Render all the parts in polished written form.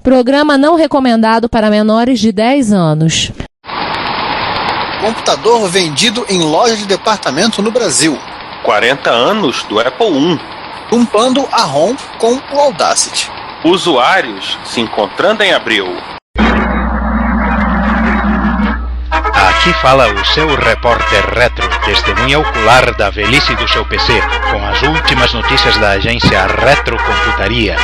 Programa não recomendado para menores de 10 anos. Computador vendido em loja de departamento no Brasil. 40 anos do Apple I. Tumpando a ROM com o Audacity. Usuários se encontrando em abril. Aqui fala o seu repórter retro, testemunha ocular da velhice do seu PC, com as últimas notícias da agência Retrocomputaria.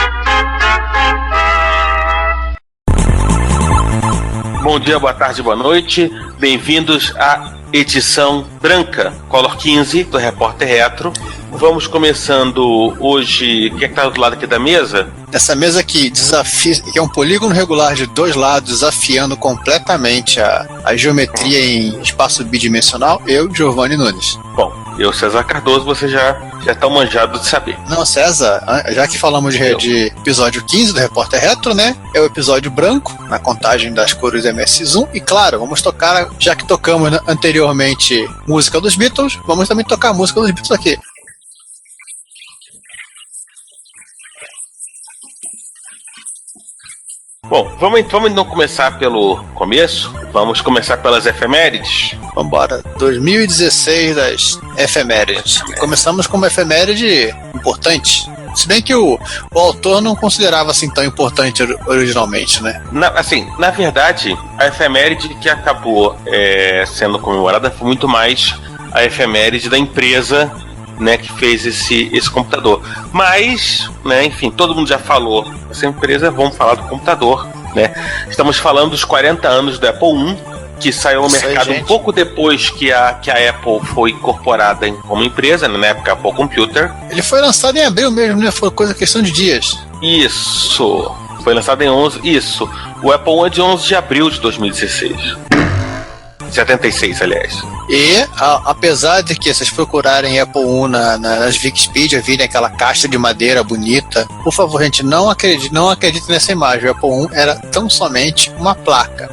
Bom dia, boa tarde, boa noite. Bem-vindos à edição branca, Color 15, do Repórter Retro. Vamos começando hoje. O que é que está do lado aqui da mesa? Essa mesa aqui desafia, que é um polígono regular de dois lados, desafiando completamente a geometria em espaço bidimensional, eu, Giovanni Nunes. Bom, eu, César Cardoso, você já está manjado de saber. Não, César, já que falamos de episódio 15 do Repórter Retro, né? É o episódio branco, na contagem das cores MS1. E claro, vamos tocar, já que tocamos anteriormente música dos Beatles, vamos também tocar a música dos Beatles aqui. Bom, vamos então começar pelo começo. Vamos começar pelas efemérides. Vambora, 2016 das efemérides. Começamos com uma efeméride importante. Se bem que o autor não considerava assim tão importante originalmente, né? Na verdade, a efeméride que acabou sendo comemorada foi muito mais a efeméride da empresa, né, que fez esse computador. Mas, né, enfim, todo mundo já falou dessa empresa, vamos falar do computador, né? Estamos falando dos 40 anos do Apple I, que saiu ao mercado um pouco depois que a Apple foi incorporada como empresa, né, na época Apple Computer. Ele foi lançado em abril mesmo, né? Foi questão de dias. Isso. Foi lançado em 11. Isso. O Apple I é de 11 de abril de 2016. 76, aliás. E, apesar de que vocês procurarem Apple I nas Wikipedia, virem aquela caixa de madeira bonita, por favor, gente, não acredite nessa imagem. O Apple I era tão somente uma placa.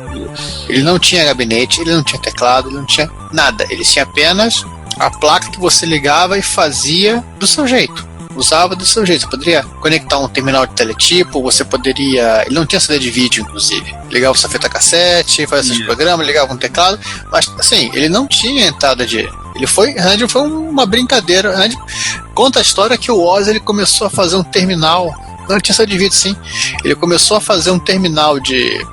Ele não tinha gabinete, ele não tinha teclado, ele não tinha nada. Ele tinha apenas a placa que você ligava e fazia do seu jeito. Usava do seu jeito. Você poderia conectar um terminal de teletipo, você poderia... Ele não tinha saída de vídeo, inclusive. Ligava sua fita cassete, fazia seus programas, ligava um teclado, mas assim, ele não tinha entrada de... Ele foi uma brincadeira. Conta a história que o Oz ele começou a fazer um terminal. Não tinha saída de vídeo, sim. Ele começou a fazer um terminal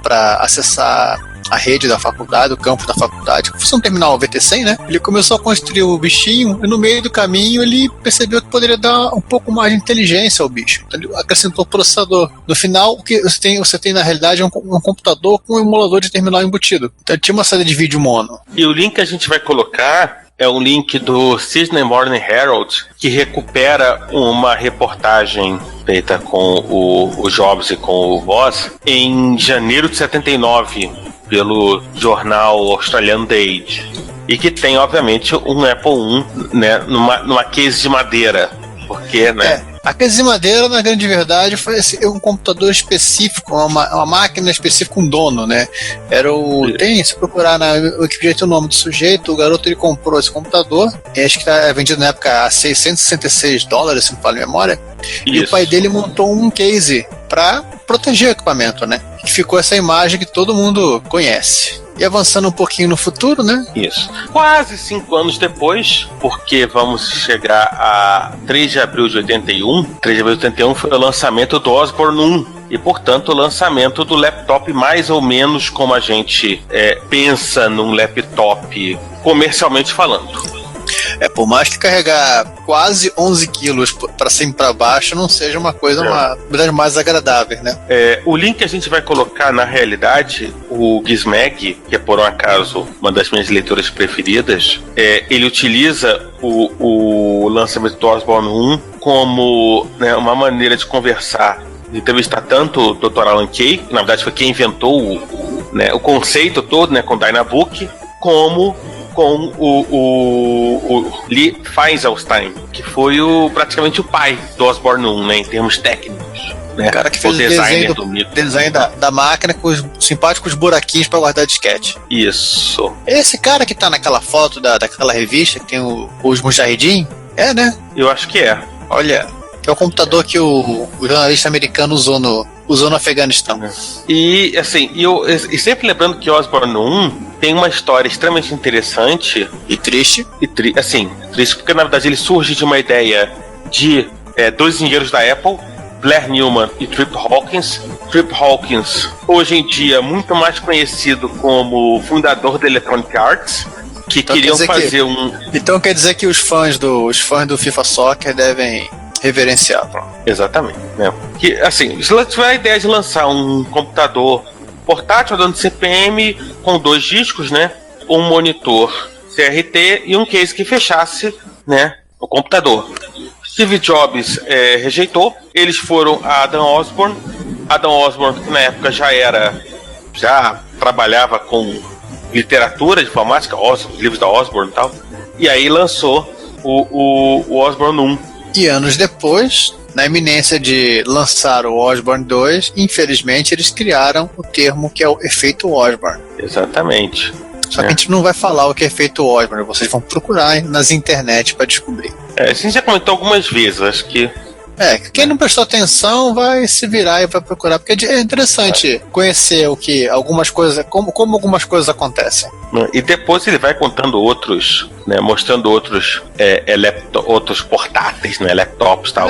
para acessar a rede da faculdade, o campus da faculdade, que fosse um terminal VT100, né? Ele começou a construir o bichinho e no meio do caminho ele percebeu que poderia dar um pouco mais de inteligência ao bicho. Então ele acrescentou o processador. No final, o que você tem na realidade é um computador com um emulador de terminal embutido. Então ele tinha uma saída de vídeo mono. E o link que a gente vai colocar é um link do Sydney Morning Herald, que recupera uma reportagem feita com o Jobs e com o Voss em janeiro de 79, pelo jornal australiano The Age, e que tem, obviamente, um Apple I, né, numa case de madeira, porque, né... A case de madeira, na grande verdade, foi um computador específico, uma máquina específica, um dono, né? Se procurar na Wikipedia tem o nome do sujeito, o garoto ele comprou esse computador, acho que tá vendido na época a $666, se não falo em memória, e o pai dele montou um case para proteger o equipamento, né? Que ficou essa imagem que todo mundo conhece. E avançando um pouquinho no futuro, né? Isso. Quase 5 anos depois, porque vamos chegar a 3 de abril de 81. 3 de abril de 81 foi o lançamento do Osborne 1. E, portanto, o lançamento do laptop mais ou menos como a gente pensa num laptop comercialmente falando. Por mais que carregar quase 11 quilos para cima e para baixo não seja uma coisa das mais agradáveis, né? O link que a gente vai colocar, na realidade, o Gizmag, que é por um acaso uma das minhas leituras preferidas, ele utiliza o lançamento do Osborne 1 como, né, uma maneira de conversar, de entrevistar tanto o Dr. Alan Kay, que na verdade foi quem inventou o conceito todo, né, com o Dynabook, como com o Lee Feiselstein, que foi praticamente o pai do Osborne 1, né, em termos técnicos. Né? O cara que fez o desenho da máquina com os simpáticos buraquinhos para guardar disquete. Isso. Esse cara que tá naquela foto daquela revista que tem os Mujahideen, né? Eu acho que é. Olha, é o computador que o jornalista americano usou usou no Afeganistão. E assim, e sempre lembrando que Osborne 1 tem uma história extremamente interessante e triste. Assim, triste porque na verdade ele surge de uma ideia de dois engenheiros da Apple, Blair Newman e Trip Hawkins. Trip Hawkins, hoje em dia muito mais conhecido como fundador da Electronic Arts, que então queriam fazer Então quer dizer que os fãs do FIFA Soccer devem reverenciar. Exatamente, né? Que, assim, se ela tiver a ideia de lançar um computador portátil dando CPM com 2 discos, né? Um monitor CRT e um case que fechasse, né? O computador. Steve Jobs rejeitou. Eles foram a Adam Osborne. Adam Osborne, que na época já trabalhava com literatura de informática, livros da Osborne e tal. E aí lançou o Osborne 1. E anos depois, na iminência de lançar o Osborne 2, infelizmente eles criaram o termo que é o efeito Osborne. Exatamente. Só que a gente não vai falar o que é efeito Osborne, vocês vão procurar nas internet para descobrir. A gente já comentou algumas vezes, acho que... quem não prestou atenção vai se virar e vai procurar, porque é interessante conhecer o que algumas coisas, como algumas coisas acontecem. E depois ele vai contando outros, né, mostrando outros outros portáteis, né, laptops e tal.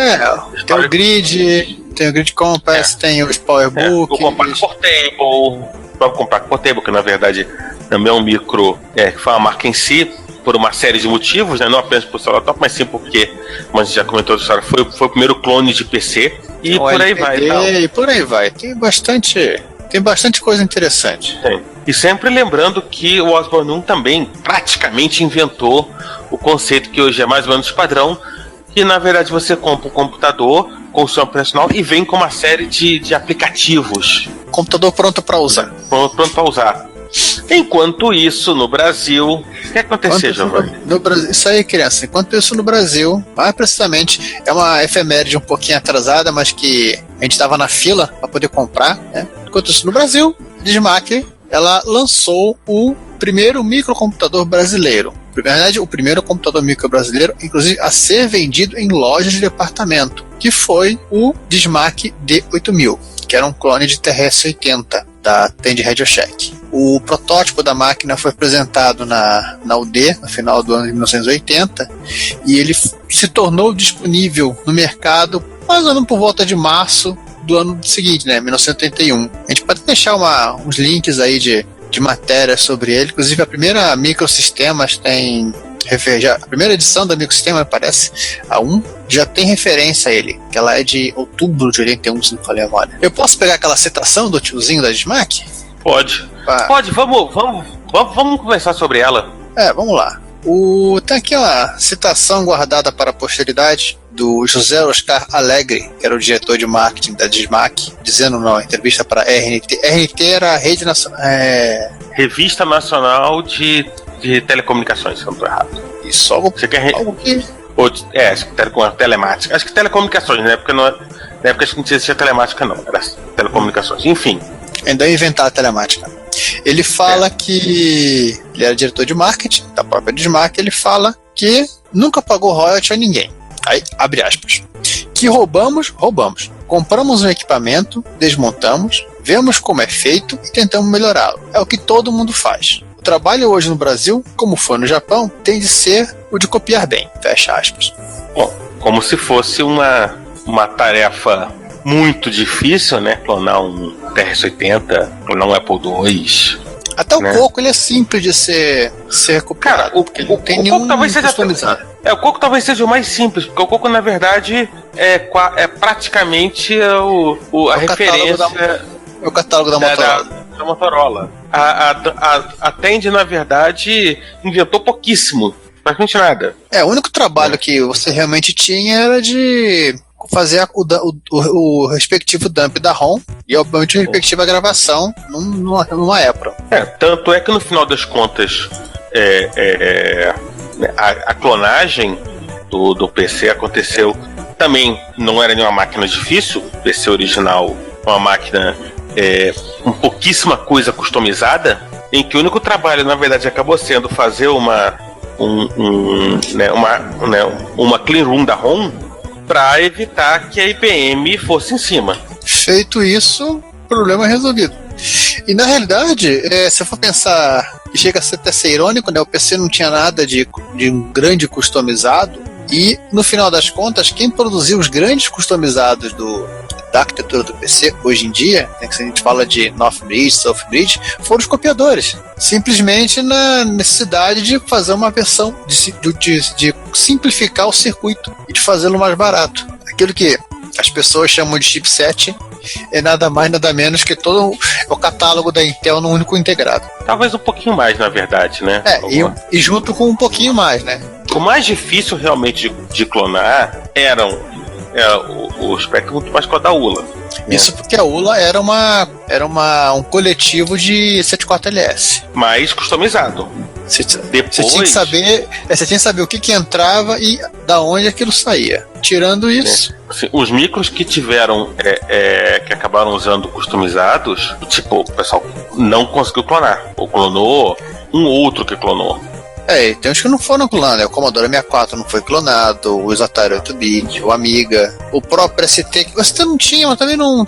Tem o Grid Compass, tem os PowerBook. O Compact Portable, que na verdade também é um micro, que foi uma marca em si, por uma série de motivos, né? Não apenas por seu laptop, mas sim porque, como a gente já comentou a história, foi o primeiro clone de PC e por aí vai. E por aí vai. Tem bastante coisa interessante. Tem. E sempre lembrando que o Osborne 1 também praticamente inventou o conceito que hoje é mais ou menos padrão, que na verdade você compra um computador com o sistema operacional e vem com uma série de aplicativos. Computador pronto para usar. Pronto para usar. Enquanto isso, no Brasil, o que aconteceu, Giovanni? No Brasil, isso aí, criança. Enquanto isso, no Brasil, mais precisamente, é uma efeméride um pouquinho atrasada, mas que a gente estava na fila para poder comprar, né? Enquanto isso, no Brasil, a Dismac, ela lançou o primeiro microcomputador brasileiro. Na verdade, o primeiro computador micro brasileiro, inclusive, a ser vendido em lojas de departamento, que foi o Dismac D8000, que era um clone de TRS-80 da Tandy RadioShack. O protótipo da máquina foi apresentado na UD, no final do ano de 1980, e ele se tornou disponível no mercado mais ou menos por volta de março do ano seguinte, né, 1981. A gente pode deixar uns links aí de matérias sobre ele, inclusive a primeira Microsistemas tem... A primeira edição da Microsistema, parece, a 1, já tem referência a ele, que ela é de outubro de 81, se não falei agora. Eu posso pegar aquela citação do tiozinho da Dismac? Pode. Pode, vamos conversar sobre ela. Vamos lá. Tem aqui uma citação guardada para a posteridade do José Oscar Alegre, que era o diretor de marketing da Dismac, dizendo numa entrevista para a RNT. RNT era a Rede Nacional... Revista Nacional de Telecomunicações, se eu não estou errado. Isso, algo que... Acho que telemática. Acho que telecomunicações, né? Porque na época acho que não existia telemática, não. Era telecomunicações. Enfim. Ainda inventar a telemática. Ele fala que ele era diretor de marketing da própria Dismac. Ele fala que nunca pagou royalty a ninguém. Aí, abre aspas. Que roubamos. Compramos um equipamento, desmontamos, vemos como é feito e tentamos melhorá-lo. É o que todo mundo faz. O trabalho hoje no Brasil, como foi no Japão, tem de ser o de copiar bem. Fecha aspas. Bom, como se fosse uma tarefa muito difícil, né? Clonar um TRS-80, clonar um Apple II. Até o Coco, ele é simples de ser copiado. Cara, o tem nenhum customizado. O Coco talvez seja o mais simples, porque o Coco, na verdade, é praticamente a referência... O catálogo da Motorola. Da Motorola. A Tandy, na verdade, inventou pouquíssimo. Praticamente nada. O único trabalho que você realmente tinha era de fazer o respectivo dump da ROM e, obviamente, a respectiva gravação numa Apple. Tanto é que, no final das contas, a clonagem do PC aconteceu também. Não era nenhuma máquina difícil. O PC original, uma máquina com pouquíssima coisa customizada, em que o único trabalho, na verdade, acabou sendo fazer uma clean room da ROM para evitar que a IBM fosse em cima. Feito isso, problema resolvido. E na realidade, se eu for pensar, chega a ser irônico, né? O PC não tinha nada de um grande customizado, e no final das contas, quem produziu os grandes customizados da arquitetura do PC hoje em dia, né, que a gente fala de Northbridge, Southbridge, foram os copiadores. Simplesmente na necessidade de fazer uma versão, de simplificar o circuito e de fazê-lo mais barato. Aquilo que as pessoas chamam de chipset é nada mais, nada menos que todo o catálogo da Intel num único integrado. Talvez um pouquinho mais, na verdade, né? E junto com um pouquinho mais, né? O mais difícil realmente de clonar era o Spectrum muito mais com a da ULA. Isso porque a ULA era um coletivo de 74LS. Mais customizado. Você tinha que saber o que entrava e da onde aquilo saía. Tirando isso... Assim, os micros que tiveram, que acabaram usando customizados, tipo, o pessoal não conseguiu clonar. Ou clonou, um outro que clonou. Tem uns que não foram clonados, né? O Commodore 64 não foi clonado, o Atari 8-bit, o Amiga, o próprio ST, que você não tinha, mas também não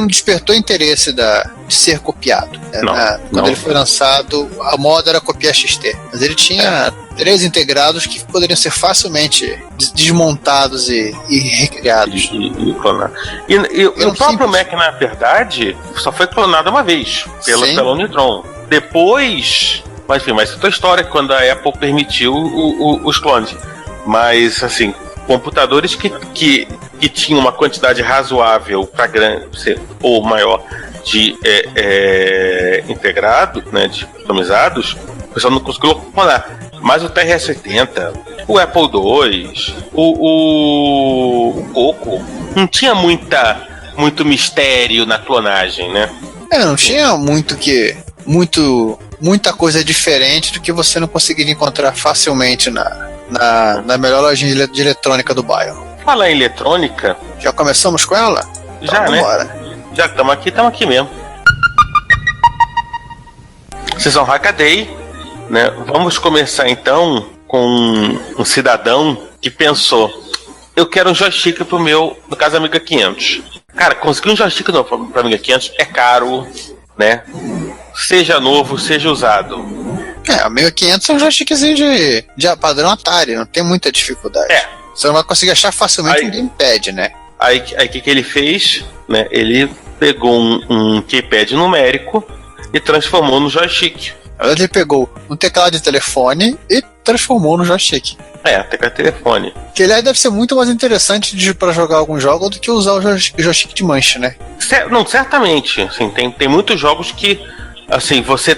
despertou interesse de ser copiado. Né? Quando ele foi lançado, a moda era copiar XT, mas ele tinha 3 integrados que poderiam ser facilmente desmontados e recriados. E clonar. E o próprio Mac, na verdade, só foi clonado uma vez, pela Unitron. Depois... Mas enfim, mas outra história quando a Apple permitiu os clones. Mas, assim, computadores que tinham uma quantidade razoável para grande ou maior de integrado, né, de customizados, o pessoal não conseguiu clonar. Mas o TRS-80, o Apple II, o Coco, não tinha muito mistério na clonagem, né? Não tinha muita coisa diferente do que você não conseguiria encontrar facilmente na melhor lojinha de eletrônica do bairro. Falar em eletrônica... Já começamos com ela? Já, então, né? Vambora. Já estamos aqui mesmo. Sessão Hackaday, né? Vamos começar então com um cidadão que pensou: eu quero um joystick pro meu, no caso, Amiga 500. Cara, conseguir um joystick novo pra Amiga 500 é caro, né? Seja novo, seja usado. A Amiga 500 é um joystickzinho de padrão Atari, não tem muita dificuldade. Você não vai conseguir achar facilmente um gamepad, né? Aí o que ele fez? Né? Ele pegou um keypad numérico e transformou no joystick. Ele pegou um teclado de telefone e transformou no joystick. Teclado de telefone. Que aliás deve ser muito mais interessante para jogar algum jogo do que usar o joystick de manche, né? Não, certamente. Assim, tem muitos jogos que, assim, você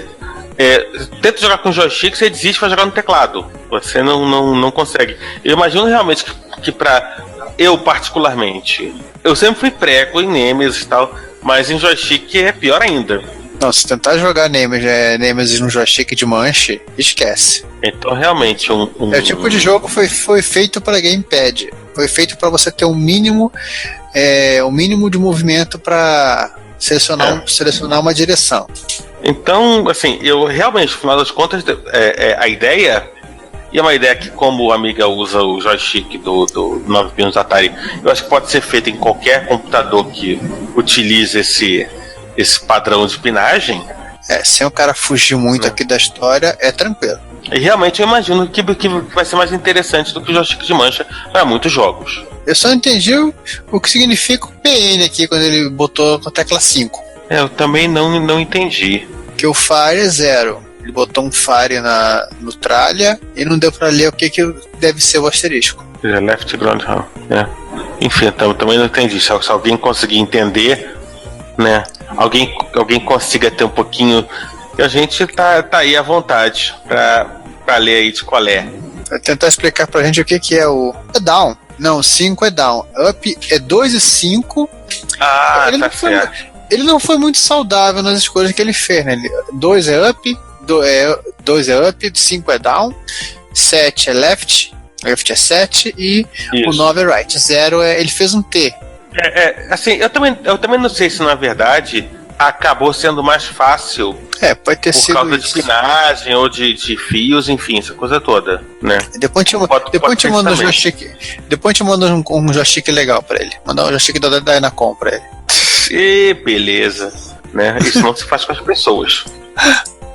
tenta jogar com joystick, você desiste para jogar no teclado. Você não consegue. Eu imagino realmente que eu particularmente, eu sempre fui prego em Nemesis e tal, mas em joystick é pior ainda. Não, se tentar jogar Nemesis no joystick de manche, esquece. Então realmente o tipo de jogo foi feito para gamepad. Foi feito para você ter um mínimo de movimento para selecionar uma direção. Então, assim, eu realmente, no final das contas, a ideia, e é uma ideia que, como o Amiga usa o joystick do 9 pinos Atari, eu acho que pode ser feito em qualquer computador que utilize esse padrão de pinagem. Sem o cara fugir muito aqui da história, é tranquilo. E realmente eu imagino que vai ser mais interessante do que o joystick de mancha para muitos jogos. Eu só entendi o que significa o PN aqui quando ele botou a tecla 5. Eu também não entendi. Que o Fire é 0. Ele botou um Fire no tralha e não deu pra ler o que deve ser o asterisco. Left ground. Enfim, também não entendi. Se alguém conseguir entender, né? Alguém consiga ter um pouquinho. A gente tá aí à vontade pra ler aí de qual é. Vai tentar explicar pra gente o que é o. É down. Não, 5 é down. Up é 2 e 5. Certo. Ele não foi muito saudável nas escolhas que ele fez, né? 2 é up, 2 é up, 5 é down, 7 é left é 7 e isso. O 9 é right. 0 ele fez um T. Assim, eu também não sei se na verdade acabou sendo mais fácil pode ter por sido causa de isso. pinagem ou de fios, enfim, essa coisa toda, né? Depois te manda um joystick. Depois te manda um joystick legal pra ele. Mandar um joystick da Dynacom pra ele. E beleza, né? Isso não se faz com as pessoas.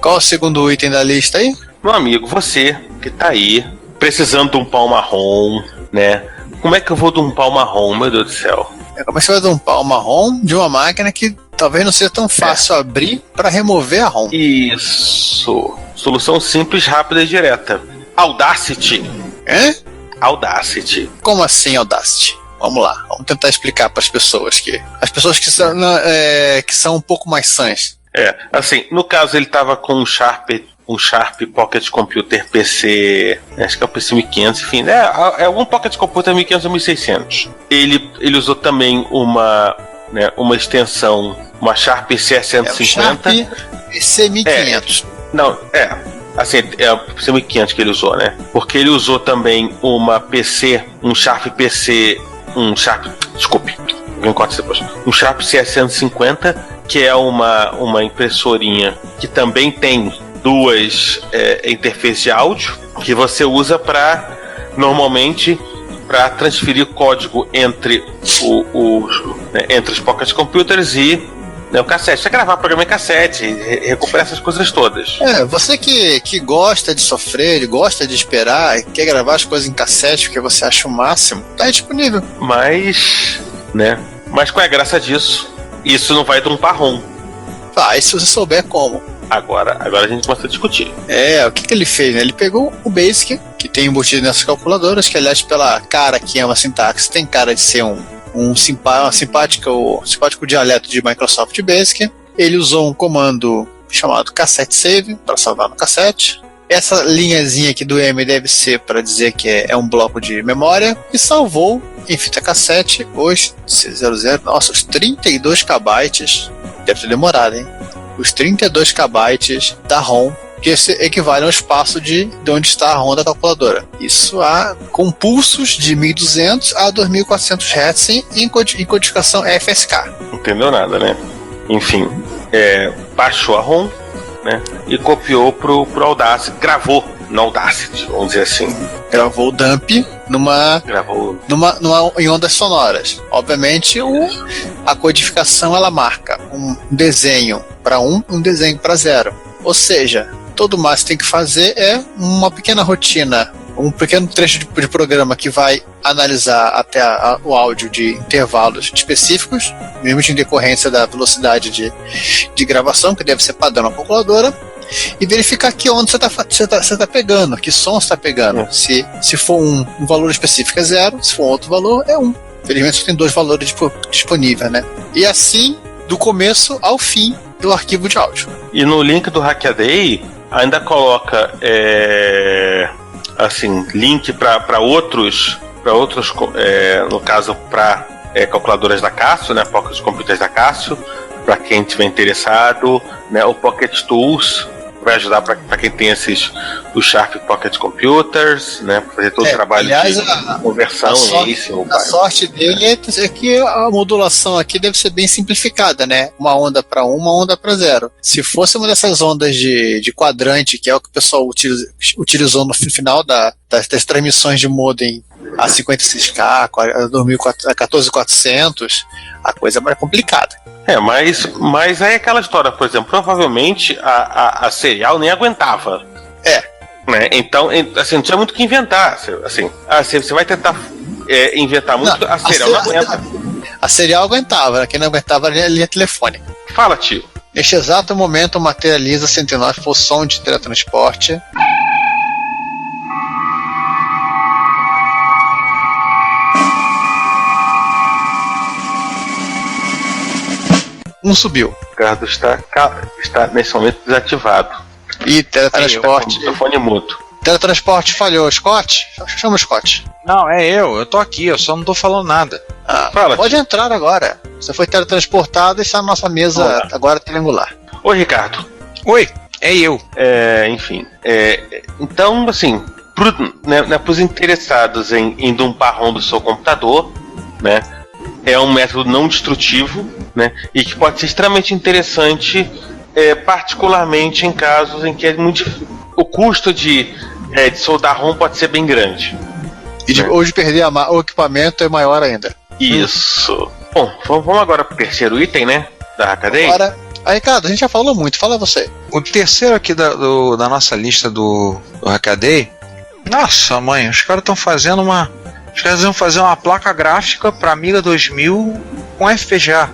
Qual o segundo item da lista aí? Meu amigo, você que tá aí, precisando de um pau marrom, né? Como é que eu vou de um pau marrom, meu Deus do céu? Como é que você vai dar um pau marrom de uma máquina que talvez não seja tão fácil abrir para remover a ROM? Isso. Solução simples, rápida e direta. Audacity. Audacity. Como assim Audacity? Vamos lá, vamos tentar explicar para as pessoas que são um pouco mais sãs. Assim, no caso ele tava com um Sharp Pocket Computer PC, acho que é o PC 1500, enfim, é um Pocket Computer 1500 ou 1600. Ele usou também uma extensão, uma Sharp PC150. Sharp PC 1500. Assim, é o PC 1500 que ele usou, né? Porque ele usou também um Sharp CS150, que é uma impressorinha que também tem duas interfaces de áudio que você usa normalmente para transferir código entre os pocket computers e o cassete. Você gravar programa em cassete, recuperar essas coisas todas. Você que gosta de sofrer, gosta de esperar, quer gravar as coisas em cassete porque você acha o máximo, tá aí disponível. Mas qual é a graça disso? Isso não vai trumpar ROM. E se você souber como. Agora a gente começa a discutir. O que ele fez, né? Ele pegou o Basic, que tem embutido nessas calculadoras, que aliás pela cara que é uma sintaxe, tem cara de ser um simpático dialeto de Microsoft Basic. Ele usou um comando chamado cassette save para salvar no cassete. Essa linhazinha aqui do M deve ser para dizer que é um bloco de memória, e salvou em fita cassete os 32 KB. Deve ter demorado, hein? Os 32 KB da ROM, que equivale ao espaço de onde está a ROM da calculadora. Isso com pulsos de 1200 a 2400 Hz em codificação FSK. Não entendeu nada, né? Enfim, baixou a ROM, né? E copiou pro Audacity, gravou no Audacity, vamos dizer assim. Gravou o dump em ondas sonoras. Obviamente, a codificação ela marca um desenho para um desenho para 0. Ou seja, todo mais que tem que fazer é uma pequena rotina, um pequeno trecho de programa que vai analisar até o áudio de intervalos específicos, mesmo em decorrência da velocidade de gravação, que deve ser padrão na calculadora, e verificar que onda você tá pegando, que som você está pegando. Se for um valor específico é 0, se for outro valor é 1. Felizmente você tem 2 valores disponíveis, né? E assim, do começo ao fim do arquivo de áudio. E no link do Hackaday ainda coloca link para outros, no caso para calculadoras da Casio, né, Pocket Computers da Casio, para quem estiver interessado, né, o Pocket Tools vai ajudar para quem tem os Sharp Pocket Computers, né, para fazer todo o trabalho de conversão. A sorte dele é que a modulação aqui deve ser bem simplificada, né? Uma onda para 1, uma onda para 0. Se fosse uma dessas ondas de quadrante, que é o que o pessoal utilizou no final das transmissões de modem a 56K, a 14400, a coisa é mais complicada. Mas aí é aquela história, por exemplo, provavelmente a Serial nem aguentava. Né? Então, assim, não tinha muito o que inventar. Assim, você vai tentar inventar muito, a Serial não aguenta. A Serial aguentava, né? Quem não aguentava era a linha telefônica. Fala, tio. Neste exato momento, materializa 109 por som de teletransporte. Subiu. O Ricardo está nesse momento desativado. E teletransporte. Telefone mudo. Teletransporte falhou. Scott? Chama o Scott. Não, eu tô aqui, eu só não tô falando nada. Fala, pode entrar agora. Você foi teletransportado e está na nossa mesa agora triangular. Oi, Ricardo. Oi, é eu. Enfim. Então, assim, pros interessados em dumpar ROM do seu computador, né? é um método não destrutivo, né? E que pode ser extremamente interessante, particularmente em casos em que o custo de soldar ROM pode ser bem grande. Ou de perder o equipamento é maior ainda. Isso. Bom, vamos agora pro terceiro item, né? Da Hackaday. Agora, Ricardo, a gente já falou muito, fala você. O terceiro aqui da nossa lista do Hackaday. Nossa, mãe, os caras estão fazendo os caras vão fazer uma placa gráfica para Amiga 2000 com FPGA.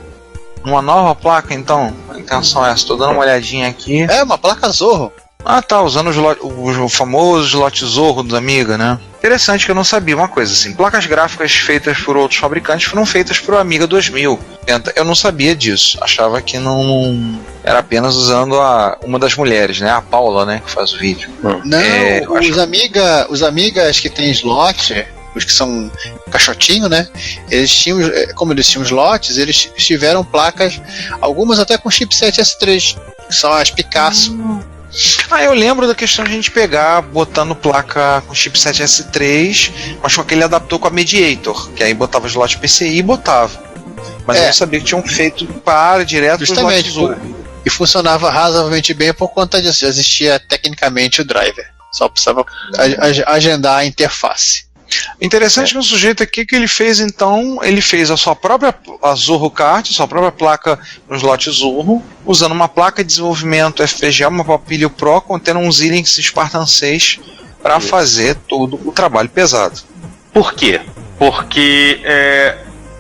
Uma nova placa, então. A intenção é essa. Tô dando uma olhadinha aqui. É, uma placa Zorro. Ah, tá, usando o famoso slot Zorro dos Amiga, né? Interessante que eu não sabia uma coisa assim. Placas gráficas feitas por outros fabricantes foram feitas por Amiga 2000. Eu não sabia disso. Achava que não era apenas usando uma das mulheres, né? A Paula, né? Que faz o vídeo. Não, os Amigas que tem slot, os que são caixotinho, né? Eles tinham, como eles tinham slots, eles tiveram placas, algumas até com chipset S3, que são as Picasso. Eu lembro da questão de a gente pegar, botando placa com chipset S3, mas com aquele adaptor com a Mediator, que aí botava slot PCI e botava. Mas eu não sabia que tinham feito direto justamente, do slot Zorro. E funcionava razoavelmente bem por conta disso, já existia tecnicamente o driver. Só precisava agendar a interface. Interessante que o sujeito aqui que ele fez, então, ele fez a sua própria Zorro Kart, sua própria placa no slot Zorro, usando uma placa de desenvolvimento FPGA, uma Papilio Pro, contendo um Xilinx Spartan 6 para fazer todo o trabalho pesado. Por quê? Porque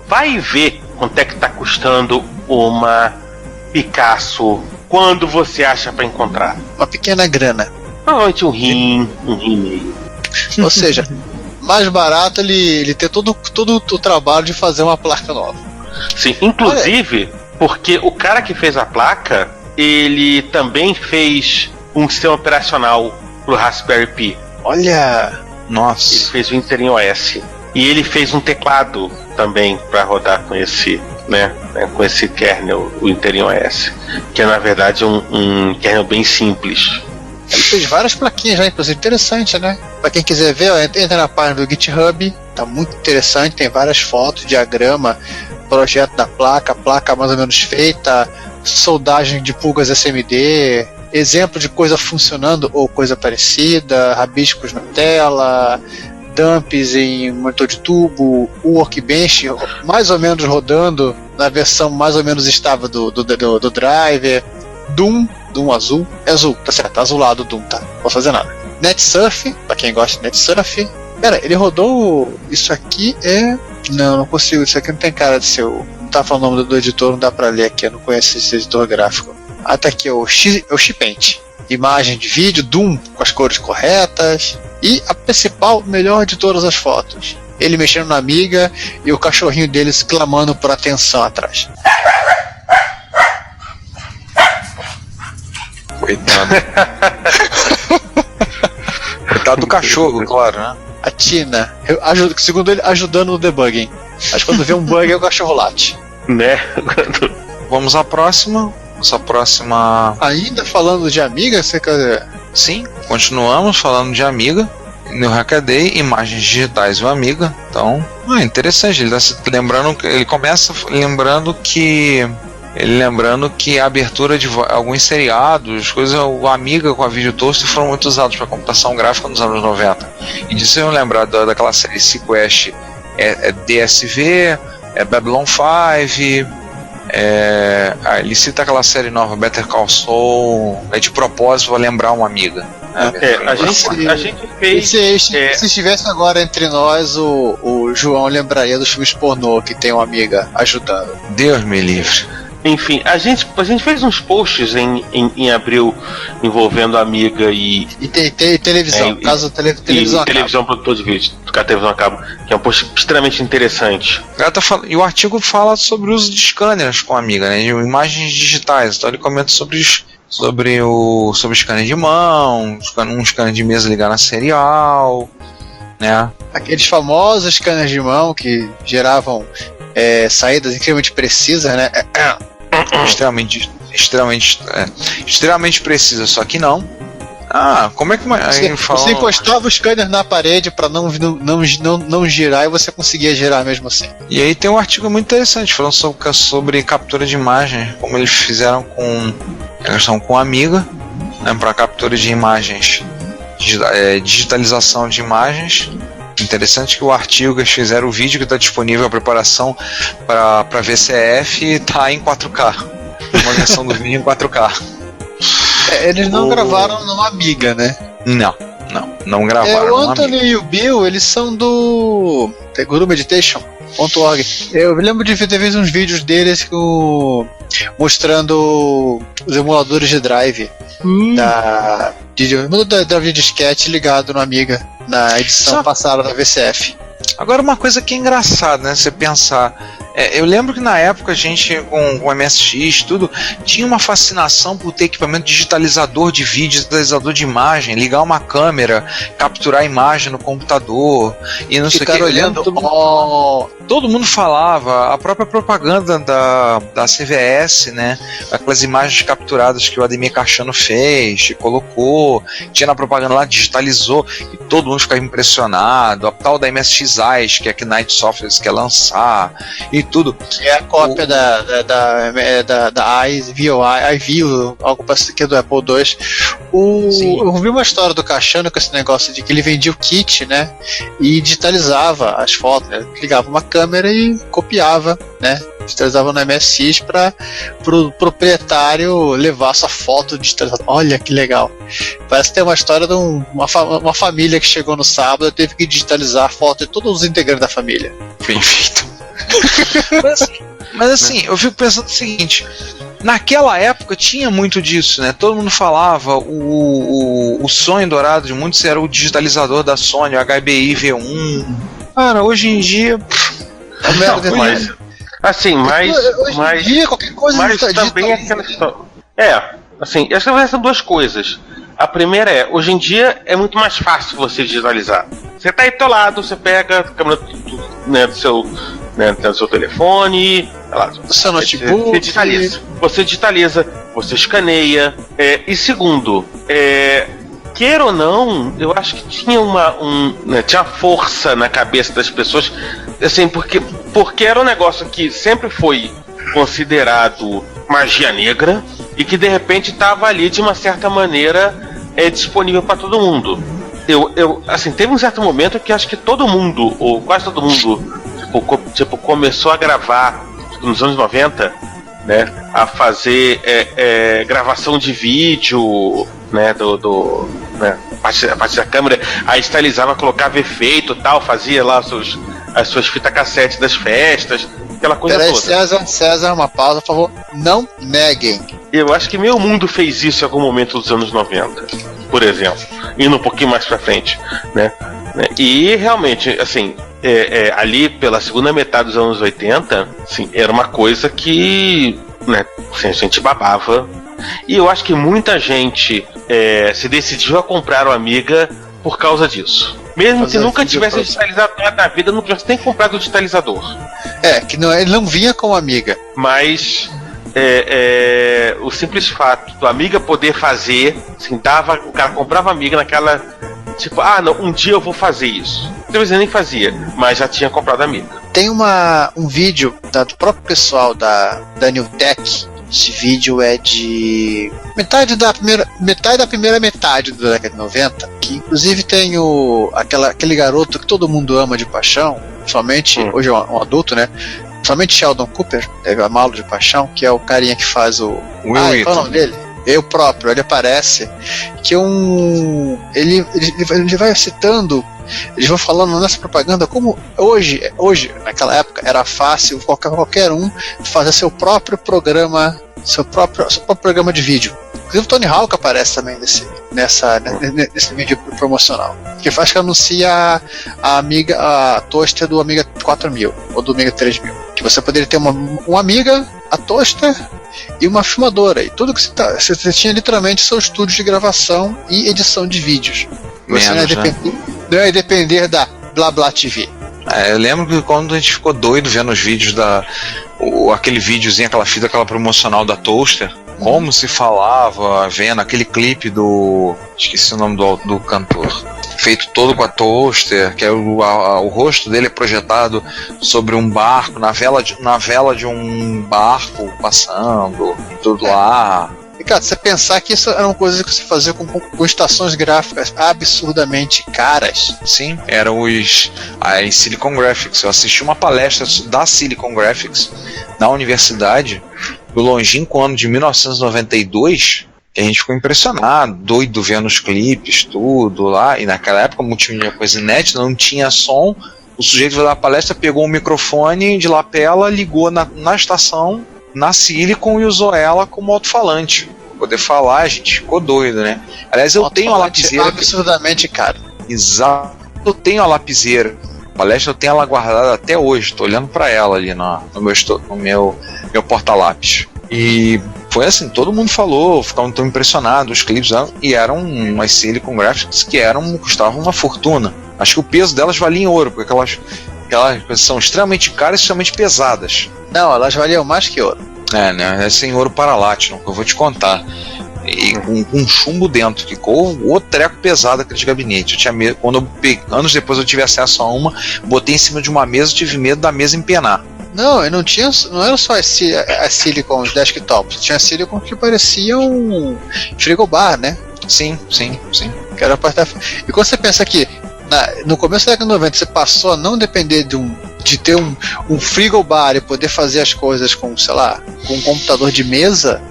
vai ver quanto é que está custando uma Picasso quando você acha para encontrar. Uma pequena grana. Normalmente um rim meio. Ou seja, mais barato ele ter todo o trabalho de fazer uma placa nova. Sim, inclusive porque o cara que fez a placa, ele também fez um sistema operacional pro Raspberry Pi. Olha! Nossa! Ele fez o Interim OS. E ele fez um teclado também para rodar com esse, com esse kernel, o Interim OS, que é na verdade um kernel bem simples. Ele fez várias plaquinhas já, inclusive interessante, né? Pra quem quiser ver, entra na página do GitHub, tá muito interessante, tem várias fotos, diagrama, projeto da placa, placa mais ou menos feita, soldagem de pulgas SMD, exemplo de coisa funcionando ou coisa parecida, rabiscos na tela, dumps em monitor de tubo, o workbench mais ou menos rodando na versão mais ou menos estável do driver, Doom azul, é azul, tá certo, tá azulado o Doom, tá, não posso fazer nada. NetSurf, pra quem gosta de NetSurf. Pera, ele rodou, isso aqui não consigo, isso aqui não tem cara de ser não tá falando o nome do editor, não dá pra ler aqui, eu não conheço esse editor gráfico. Tá aqui, é o Xpaint, imagem de vídeo, Doom com as cores corretas, e a principal, melhor de todas as fotos, ele mexendo na Amiga e o cachorrinho dele clamando por atenção atrás. Coitado. Coitado do cachorro, claro, né? A Tina, segundo ele, ajudando no debugging. Mas quando vê um bug, o cachorro late. Né? Vamos à próxima. Nossa próxima. Ainda falando de Amiga, você quer... Sim, continuamos falando de Amiga. No Hackaday, imagens digitais do Amiga. Então, interessante. Ele tá se lembrando, ele começa lembrando que a abertura de alguns seriados, coisas, o Amiga com a Video Toaster foram muito usados para computação gráfica nos anos 90. E disso eu lembrar daquela série Sequest, DSV, Babylon 5, ele cita aquela série nova, Better Call Saul, de propósito para lembrar uma Amiga. A gente fez. Se estivesse agora entre nós, o João lembraria dos filmes pornô que tem uma Amiga ajudando. Deus me livre. Enfim, a gente fez uns posts em abril envolvendo a Amiga e tem televisão, caso televisão acabe. Televisão, produtor de vídeo, a televisão acaba, que é um post extremamente interessante. E o artigo fala sobre o uso de scanners com a Amiga, né, de imagens digitais. Então ele comenta sobre scanner de mão, um scanner de mesa ligado na serial, né? Aqueles famosos scanners de mão que geravam saídas incrivelmente precisas, né? Extremamente precisa, só que não. Como é que você encostava o scanner na parede para não girar e você conseguia girar mesmo assim. E aí tem um artigo muito interessante falando sobre captura de imagem, como eles fizeram com a Amiga, né, para captura de imagens, digitalização de imagens. Interessante que o artigo que eles fizeram, o vídeo que está disponível, a preparação para VCF está em 4K, uma versão do vídeo em 4K. Eles não gravaram numa Amiga, né? Não gravaram. O Anthony e o Bill, eles são do Guru Meditation.org. Eu lembro de ter visto uns vídeos deles mostrando os emuladores de drive da drive de disquete ligado no Amiga na edição passada da VCF. Agora, uma coisa que é engraçada, né? Você pensar. Eu lembro que na época a gente, com o MSX, tudo, tinha uma fascinação por ter equipamento digitalizador de vídeo, digitalizador de imagem, ligar uma câmera, capturar a imagem no computador e não sei o que. Olhando, todo mundo falava, a própria propaganda da CVS, né? Aquelas imagens capturadas que o Ademir Cachano fez, colocou, tinha na propaganda lá, digitalizou, e todo mundo ficava impressionado. A tal da MSX Eyes, que a Knight Software quer lançar, e tudo. Que é a cópia da iView, algo parecido que é do Apple II. Eu vi uma história do Cachano com esse negócio de que ele vendia o kit, né? E digitalizava as fotos, né? Ligava uma câmera e copiava, né? Digitalizava no MSX para o proprietário levar sua foto digitalizada. Olha que legal. Parece que tem uma história de uma família que chegou no sábado e teve que digitalizar a foto de todos os integrantes da família. Bem feito. Mas assim, eu fico pensando o seguinte: naquela época tinha muito disso, né? Todo mundo falava, o sonho dourado de muitos era o digitalizador da Sony, o HBI V1. Cara, hoje em dia. Mas hoje em dia, qualquer coisa mas também é aquela história. Assim, acho que são duas coisas. A primeira hoje em dia é muito mais fácil você digitalizar. Você tá aí do teu lado, você pega a câmera do seu telefone, do seu notebook, você digitaliza, você escaneia. E segundo, queira ou não, eu acho que tinha tinha força na cabeça das pessoas, assim, porque era um negócio que sempre foi considerado magia negra e que de repente estava ali de uma certa maneira disponível para todo mundo. Assim, teve um certo momento que acho que todo mundo, ou quase todo mundo, começou a gravar nos anos 90, né, a fazer gravação de vídeo, né, a parte da câmera, aí estylizava, colocava efeito, tal, fazia lá as suas fitas cassete das festas, aquela coisa toda. César, uma pausa, por favor, não neguem. Eu acho que meio mundo fez isso em algum momento dos anos 90, por exemplo, indo um pouquinho mais pra frente, né? E realmente, assim, ali pela segunda metade dos anos 80, assim, era uma coisa que, né, assim, a gente babava. E eu acho que muita gente se decidiu a comprar o Amiga por causa disso. Mesmo que nunca tivesse digitalizado nada na vida, não tivesse nem comprado o digitalizador. Que ele não vinha com o Amiga. Mas o simples fato do Amiga poder fazer, assim, o cara comprava Amiga naquela, tipo, não, um dia eu vou fazer isso. Talvez nem fazia, mas já tinha comprado Amiga. Tem um vídeo do próprio pessoal da New Tech. Esse vídeo é de metade da primeira metade da década de 90, que inclusive tem aquele garoto que todo mundo ama de paixão, somente hoje é um adulto, né? Somente Sheldon Cooper deve amá-lo de paixão, que é o carinha que faz o qual é o nome dele? Eu próprio, ele aparece, que ele vai citando, eles vão falando nessa propaganda como hoje, naquela época, era fácil qualquer um fazer seu próprio programa, seu próprio programa de vídeo. Inclusive o Tony Hawk aparece também nesse vídeo promocional, que faz que anuncia a toaster do Amiga 4000 ou do Amiga 3000, que você poderia ter uma Amiga, a toaster e uma filmadora, e tudo que você tinha literalmente seu estúdio de gravação e edição de vídeos. Você não ia depender da BlaBla TV. Eu lembro que quando a gente ficou doido vendo os vídeos aquele videozinho, aquela fita, aquela promocional da Toaster, como se falava, vendo aquele clipe do... esqueci o nome do cantor. Feito todo com a toaster, que é o rosto dele é projetado sobre um barco, na vela de um barco passando, tudo lá. E, cara, você pensar que isso era uma coisa que você fazia com estações gráficas absurdamente caras. Sim, eram as Silicon Graphics. Eu assisti uma palestra da Silicon Graphics na universidade, no longínquo ano de 1992, que a gente ficou impressionado, doido vendo os clipes, tudo lá. E naquela época, como tinha coisa inédita, não tinha som. O sujeito foi dar a palestra, pegou um microfone de lapela, ligou na estação, na Silicon, e usou ela como alto-falante. Pra poder falar, a gente ficou doido, né? Aliás, eu tenho a lapiseira. Absurdamente caro. Exato, eu tenho a lapiseira. A palestra eu tenho ela guardada até hoje. Tô olhando pra ela ali no meu porta-lápis. E foi assim, todo mundo falou, ficavam tão impressionados, os clipes, e eram umas Silicon Graphics que custavam uma fortuna. Acho que o peso delas valia em ouro, porque aquelas são extremamente caras e extremamente pesadas. Não, elas valiam mais que ouro. Né? É sem ouro Paralatinum, que eu vou te contar. E com chumbo dentro, ficou o treco pesado aquele gabinete. Eu tinha medo, anos depois eu tive acesso a uma, botei em cima de uma mesa, tive medo da mesa empenar. Não, não era só as Silicon desktops, tinha Silicon que pareciam um frigobar, né? Sim. Que era e quando você pensa que no começo da década de 90 você passou a não depender de ter um frigobar e poder fazer as coisas com, sei lá, com um computador de mesa,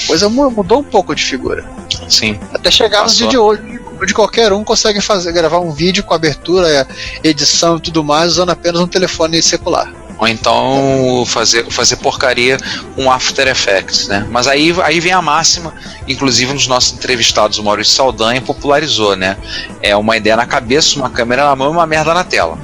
a coisa mudou um pouco de figura. Sim. Até chegar no dia de hoje, onde qualquer um consegue gravar um vídeo com abertura, edição e tudo mais, usando apenas um telefone secular. Ou então fazer porcaria com After Effects, né? Mas aí vem a máxima, inclusive nos nossos entrevistados, o Maurício Saldanha popularizou, né? É uma ideia na cabeça, uma câmera na mão e uma merda na tela.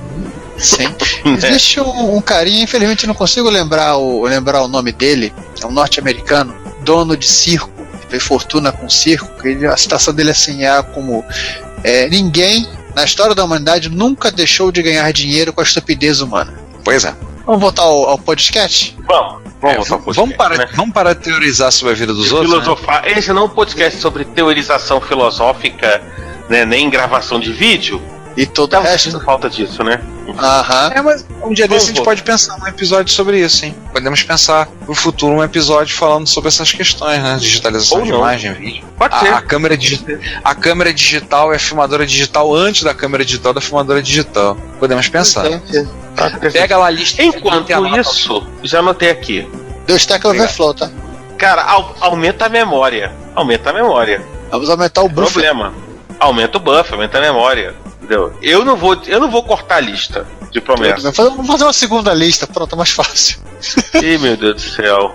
Sim. Existe um carinha, infelizmente não consigo lembrar o nome dele, é um norte-americano, dono de circo, fez fortuna com circo, que a citação dele assim é como ninguém na história da humanidade nunca deixou de ganhar dinheiro com a estupidez humana. Pois é. Vamos voltar ao podcast? Vamos voltar ao podcast. Vamos parar de teorizar sobre a vida dos outros. Filosofar. Né? Esse não é um podcast sobre teorização filosófica, né, nem gravação de vídeo. E todo o resto. Falta disso, né? Aham. Mas um dia desse a gente pode pensar num episódio sobre isso, hein? Podemos pensar no futuro um episódio falando sobre essas questões, né? Digitalização de imagem, vídeo. Pode ser. A câmera digital é a filmadora digital antes da câmera digital da filmadora digital. Podemos pensar. Pega lá a lista. Enquanto isso, já anotei aqui. Deu Stack Overflow, tá? Cara, aumenta a memória. Vamos aumentar o buff. Problema. Aumenta o buff, aumenta a memória. Entendeu? Eu não vou cortar a lista de promessas. Vamos fazer uma segunda lista, pronto, é mais fácil. Ih, meu Deus do céu.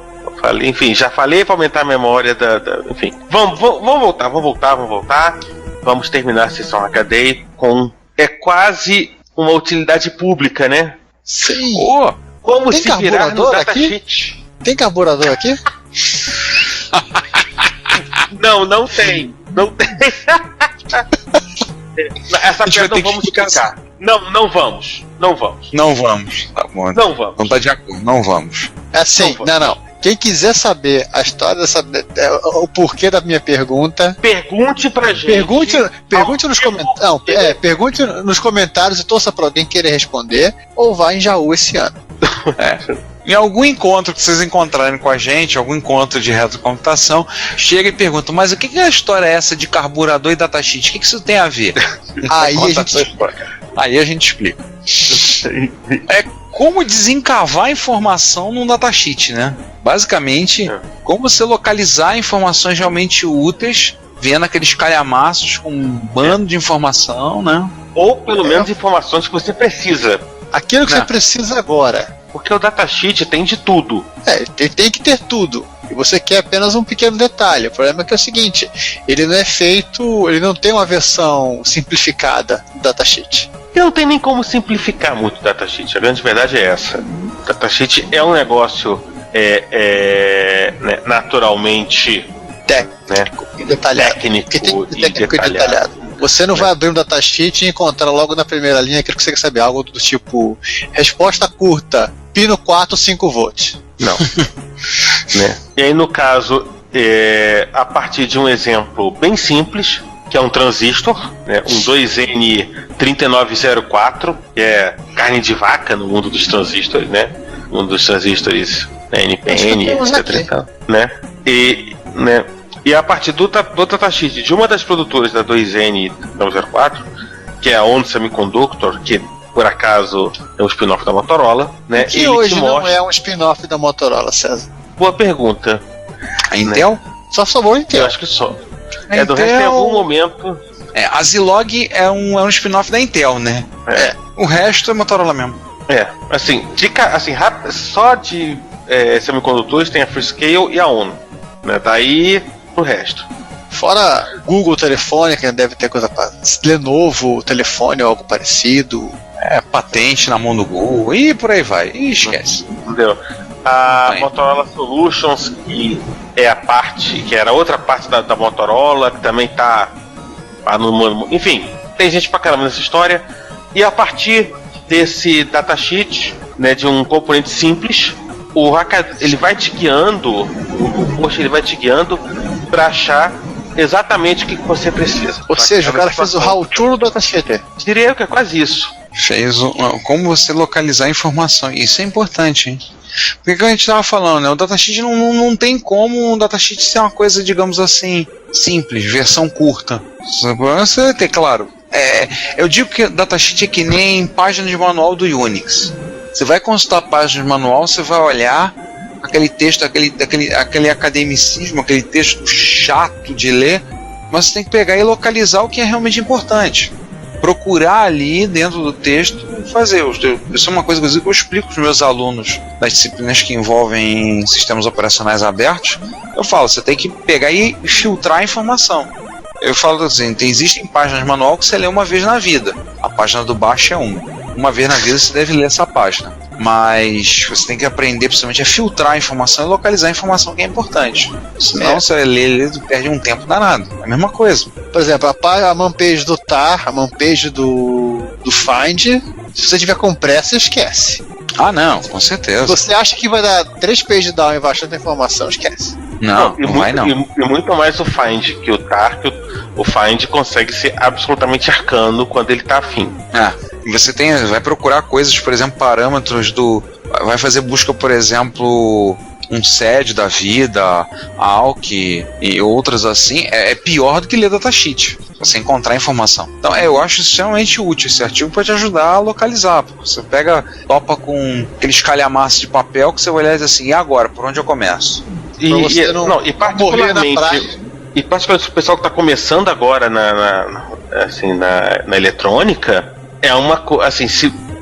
Já falei pra aumentar a memória enfim. Vamos voltar. Vamos terminar a sessão HD com... É quase uma utilidade pública, né? Sim. Como se virar no datasheet. Tem carburador aqui? Não tem. Essa piada não vamos explicar. Não vamos. Não vamos, tá bom. Não vamos. Não tá de acordo, não vamos. É assim, não. Quem quiser saber a história o porquê da minha pergunta, pergunte pra gente. Pergunte nos comentários. Não, pergunte nos comentários e torça pra alguém querer responder, ou vá em Jaú esse ano. Em algum encontro que vocês encontrarem com a gente, algum encontro de retrocomputação, chega e pergunta, mas o que é a história essa de carburador e datasheet? O que isso tem a ver? Aí a gente explica. É como desencavar informação num datasheet, né? Basicamente, como você localizar informações realmente úteis, vendo aqueles calhamaços com um bando de informação, né? Ou pelo menos informações que você precisa. Aquilo que você precisa agora. Porque o datasheet tem de tudo. Tem que ter tudo. E você quer apenas um pequeno detalhe. O problema é que é o seguinte: ele não tem uma versão simplificada do datasheet. E não tem nem como simplificar muito o datasheet. A grande verdade é essa. O datasheet é um negócio naturalmente técnico e detalhado. Técnico e detalhado. Você não vai abrir um datasheet e encontrar logo na primeira linha aquilo que você quer saber, algo do tipo resposta curta, pino 4, 5 volts. Não. Né? E aí no caso a partir de um exemplo bem simples, que é um transistor, né, um 2N3904, que é carne de vaca no mundo dos transistores, né? Um dos transistores NPN, etc. Né? E a partir do datasheet de uma das produtoras da 2N904, que é a ON Semiconductor, que por acaso é um spin-off da Motorola, né? Que ele hoje não é um spin-off da Motorola, César? Boa pergunta. A Intel? Né? Só sobrou a Intel. Eu acho que só. Do resto, em algum momento... A Zilog é um spin-off da Intel, né? O resto é Motorola mesmo. Assim, só de semicondutores tem a Freescale e a ON. Né? Daí, o resto. Fora Google Telefone, que deve ter coisa para Lenovo Telefone ou algo parecido. Patente na mão do Google e por aí vai. E esquece. Entendeu? A Motorola Solutions, que é a parte, que era outra parte da Motorola, que também tá no... Enfim, tem gente pra caramba nessa história. E a partir desse datasheet, né, de um componente simples, ele vai te guiando, ele vai te guiando pra achar exatamente o que você precisa. Ou seja, o cara fez o how-to do datasheet. Diria que é quase isso. Fez como você localizar a informação. Isso é importante, hein? Porque que a gente estava falando, né? O datasheet não tem como um datasheet ser uma coisa, digamos assim, simples, versão curta. Você tem, claro. Eu digo que datasheet é que nem página de manual do Unix. Você vai consultar a página de manual, você vai olhar aquele texto, aquele academicismo, aquele texto chato de ler, mas você tem que pegar e localizar o que é realmente importante. Procurar ali dentro do texto e fazer. Isso é uma coisa que eu explico para os meus alunos das disciplinas que envolvem sistemas operacionais abertos. Eu falo, você tem que pegar e filtrar a informação. Eu falo assim, existem páginas de manual que você lê uma vez na vida. A página do baixo é uma vez na vida você deve ler essa página. Mas você tem que aprender principalmente a filtrar a informação e localizar a informação que é importante. Senão você lê e perde um tempo danado. É a mesma coisa. Por exemplo, a manpage do TAR, a manpage do Find, se você tiver com pressa, esquece. Ah, não, com certeza. Se você acha que vai dar 3 pages down e bastante informação, esquece. Não vai não. E muito mais o Find que o TAR, que o Find consegue ser absolutamente arcano quando ele tá afim. Você vai procurar coisas, por exemplo, parâmetros vai fazer busca, por exemplo, um SED da vida, ALK e outras assim, é pior do que ler datasheet, você encontrar informação. Então eu acho extremamente útil esse artigo para te ajudar a localizar. Você topa com aqueles calhamaços de papel que você vai olhar e diz assim, e agora, por onde eu começo? E particularmente o pessoal que está começando agora na eletrônica,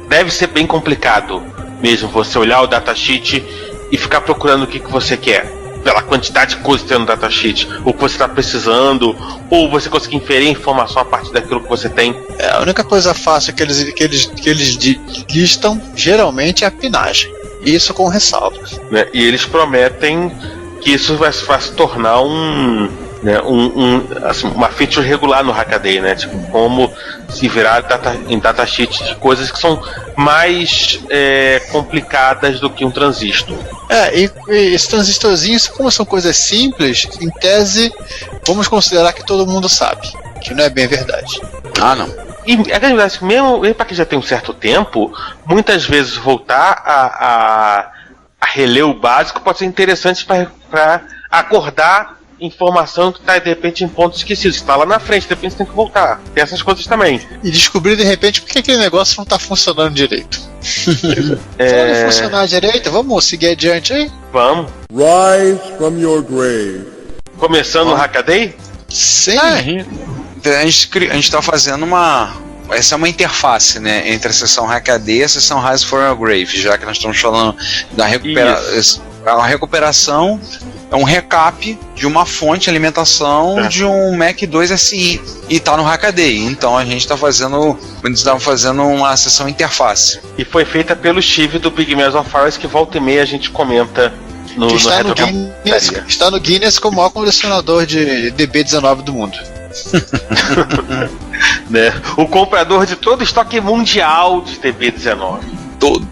deve ser bem complicado mesmo você olhar o datasheet e ficar procurando o que você quer, pela quantidade de coisas que tem no datasheet, o que você está precisando, ou você conseguir inferir informação a partir daquilo que você tem. A única coisa fácil que eles listam geralmente é a pinagem, isso com ressalvas. Né? E eles prometem que isso vai se tornar uma feature regular no Hackaday, né? Tipo, como se virar em datasheet de coisas que são mais complicadas do que um transistor. E esses transistorzinhos, como são coisas simples, em tese, vamos considerar que todo mundo sabe, que não é bem verdade. Não. E a grande verdade é que mesmo para quem já tem um certo tempo, muitas vezes voltar a reler o básico pode ser interessante para acordar informação que está de repente em pontos esquecidos. Está lá na frente, de repente você tem que voltar. Tem essas coisas também. E descobrir de repente por que aquele negócio não está funcionando direito. Pode funcionar direito? Vamos seguir adiante aí? Vamos. Rise from your grave. Começando o Hackaday? Sim. A gente está fazendo essa é uma interface, né, entre a sessão Hackaday e a sessão Rise from your grave, já que nós estamos falando da recuperação. É um recap de uma fonte de alimentação de um Mac 2 SI e tá no Hackaday. Então a gente está fazendo uma sessão interface. E foi feita pelo Steve do Big Meals of Hours, que volta e meia a gente comenta no Guinness, está no Guinness como o maior colecionador de DB19 do mundo. Né? O comprador de todo o estoque mundial de DB19.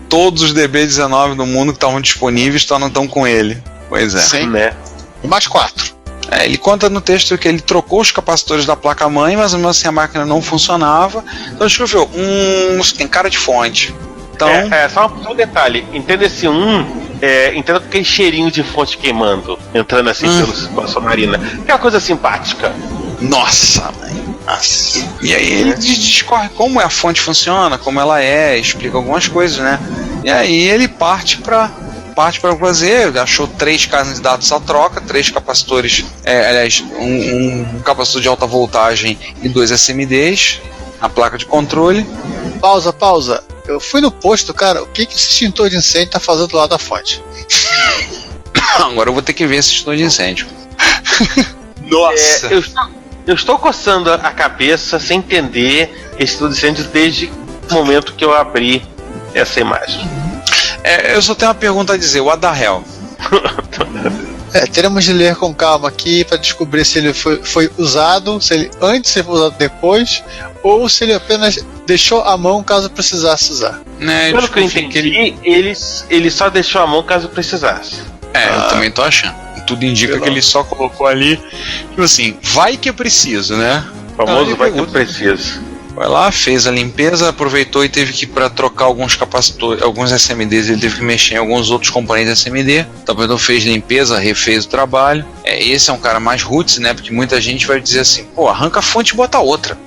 Todos os DB19 do mundo que estavam disponíveis estão com ele. Pois é. Sim. Né? Mais 4. Ele conta no texto que ele trocou os capacitores da placa-mãe, mas mesmo assim a máquina não funcionava. Então ele escreveu, tem cara de fonte. Então... só um detalhe. Entenda esse entenda aquele cheirinho de fonte queimando, entrando assim pela sua narina. Que é uma coisa simpática. Nossa, mãe. Nossa. E aí ele discorre como a fonte funciona, como ela explica algumas coisas, né? E aí ele parte para fazer, achou 3 candidatos à troca, 3 capacitores, aliás, um capacitor de alta voltagem e 2 SMDs, a placa de controle. Pausa. Eu fui no posto, cara, o que esse extintor de incêndio tá fazendo do lado da fonte? Agora eu vou ter que ver esse extintor de incêndio. Nossa! Eu estou coçando a cabeça sem entender esse extintor de incêndio desde o momento que eu abri essa imagem. Eu só tenho uma pergunta a dizer, what the hell? Teremos de ler com calma aqui para descobrir se ele foi usado, se ele antes foi usado depois, ou se ele apenas deixou a mão caso precisasse usar. Pelo que eu entendi, ele só deixou a mão caso precisasse. Eu também tô achando. Tudo indica que ele só colocou ali, tipo assim, vai que eu preciso, né? O famoso vai que eu preciso. Vai lá, fez a limpeza, aproveitou e teve que, para trocar alguns capacitores, alguns SMDs, ele teve que mexer em alguns outros componentes SMD. Então fez limpeza, refez o trabalho. Esse é um cara mais roots, né? Porque muita gente vai dizer assim, arranca a fonte e bota outra.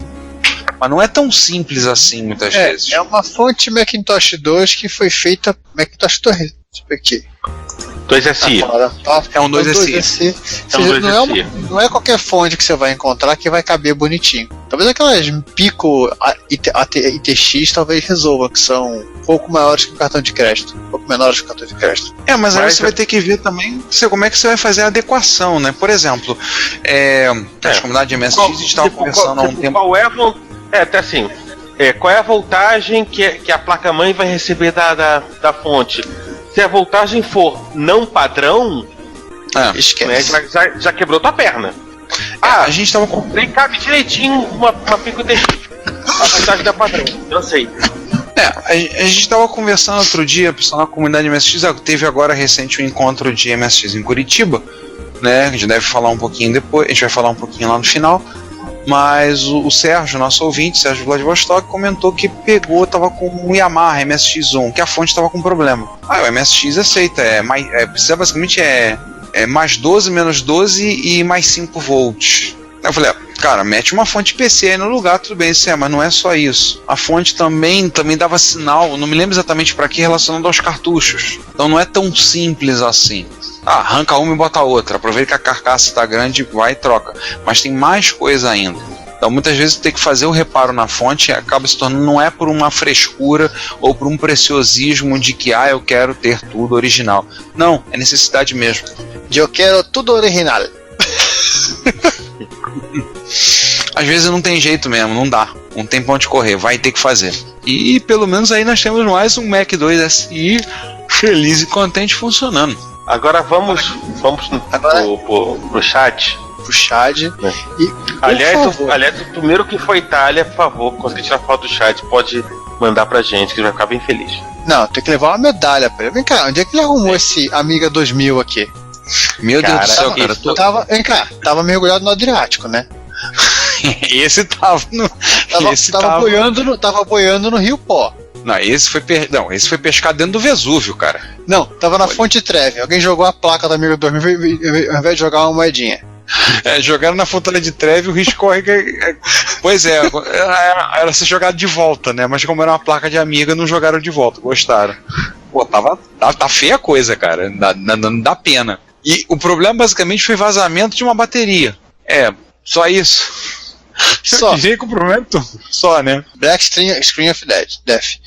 Mas não é tão simples assim, muitas vezes. É uma fonte Macintosh 2 que foi feita Macintosh 2. Deixa eu ver aqui. 2SI. É um 2SI. Não é qualquer fonte que você vai encontrar que vai caber bonitinho. Talvez aquelas Pico ITX talvez resolvam, que são um pouco maiores que o cartão de crédito. Um pouco menores que o cartão de crédito. Mas aí você vai ter que ver também como é que você vai fazer a adequação, né? Por exemplo, as comunidades de MSX estavam conversando há um tempo. Qual é a voltagem que a placa-mãe vai receber da fonte? Se a voltagem for não padrão, esquece. Já quebrou tua perna. A gente tava com... Nem cabe direitinho uma Pico ITX. A voltagem da padrão, eu sei. A gente tava conversando outro dia, pessoal, na comunidade MSX, teve agora recente um encontro de MSX em Curitiba, né? A gente deve falar um pouquinho depois, a gente vai falar um pouquinho lá no final. Mas o Sérgio, nosso ouvinte, Sérgio Vladivostok, comentou que tava com um Yamaha MSX1, que a fonte tava com problema. O MSX aceita, precisa basicamente mais 12, menos 12 e mais 5 volts. Eu falei, cara, mete uma fonte PC aí no lugar, tudo bem, mas não é só isso. A fonte também dava sinal, não me lembro exatamente para que, relacionado aos cartuchos. Então não é tão simples assim. Arranca uma e bota outra, aproveita que a carcaça está grande, vai e troca. Mas tem mais coisa ainda. Então muitas vezes tem que fazer o reparo na fonte e acaba se tornando, não é por uma frescura ou por um preciosismo de que eu quero ter tudo original. Não, é necessidade mesmo. Eu quero tudo original. Às vezes não tem jeito mesmo, não dá. Não tem pra onde correr, vai ter que fazer. E pelo menos aí nós temos mais um Mac 2 SI feliz e contente funcionando. Agora vamos pro chat. Pro chat. Aliás, o primeiro que foi Itália, por favor, conseguir tirar foto do chat, pode mandar pra gente, que ele vai ficar bem feliz. Não, tem que levar uma medalha pra ele. Vem cá, onde é que ele arrumou esse Amiga 2000 aqui? Meu Deus do céu, cara. Vem cá, tava mergulhado no Adriático, né? Esse tava no... Tava boiando no Rio Pó. Não, esse foi pescado dentro do Vesúvio, cara. Não, tava na Fonte Trevi. Alguém jogou a placa da Amiga 2000 ao invés de jogar uma moedinha. Jogaram na Fonte de Trevi, o risco corre. Pois era ser jogado de volta, né? Mas como era uma placa de Amiga, não jogaram de volta, gostaram. Tá feia a coisa, cara. Não dá pena. E o problema basicamente foi vazamento de uma bateria. Só isso. Só. Eu diria que o problema é tudo. Só, né? Black Screen of Death.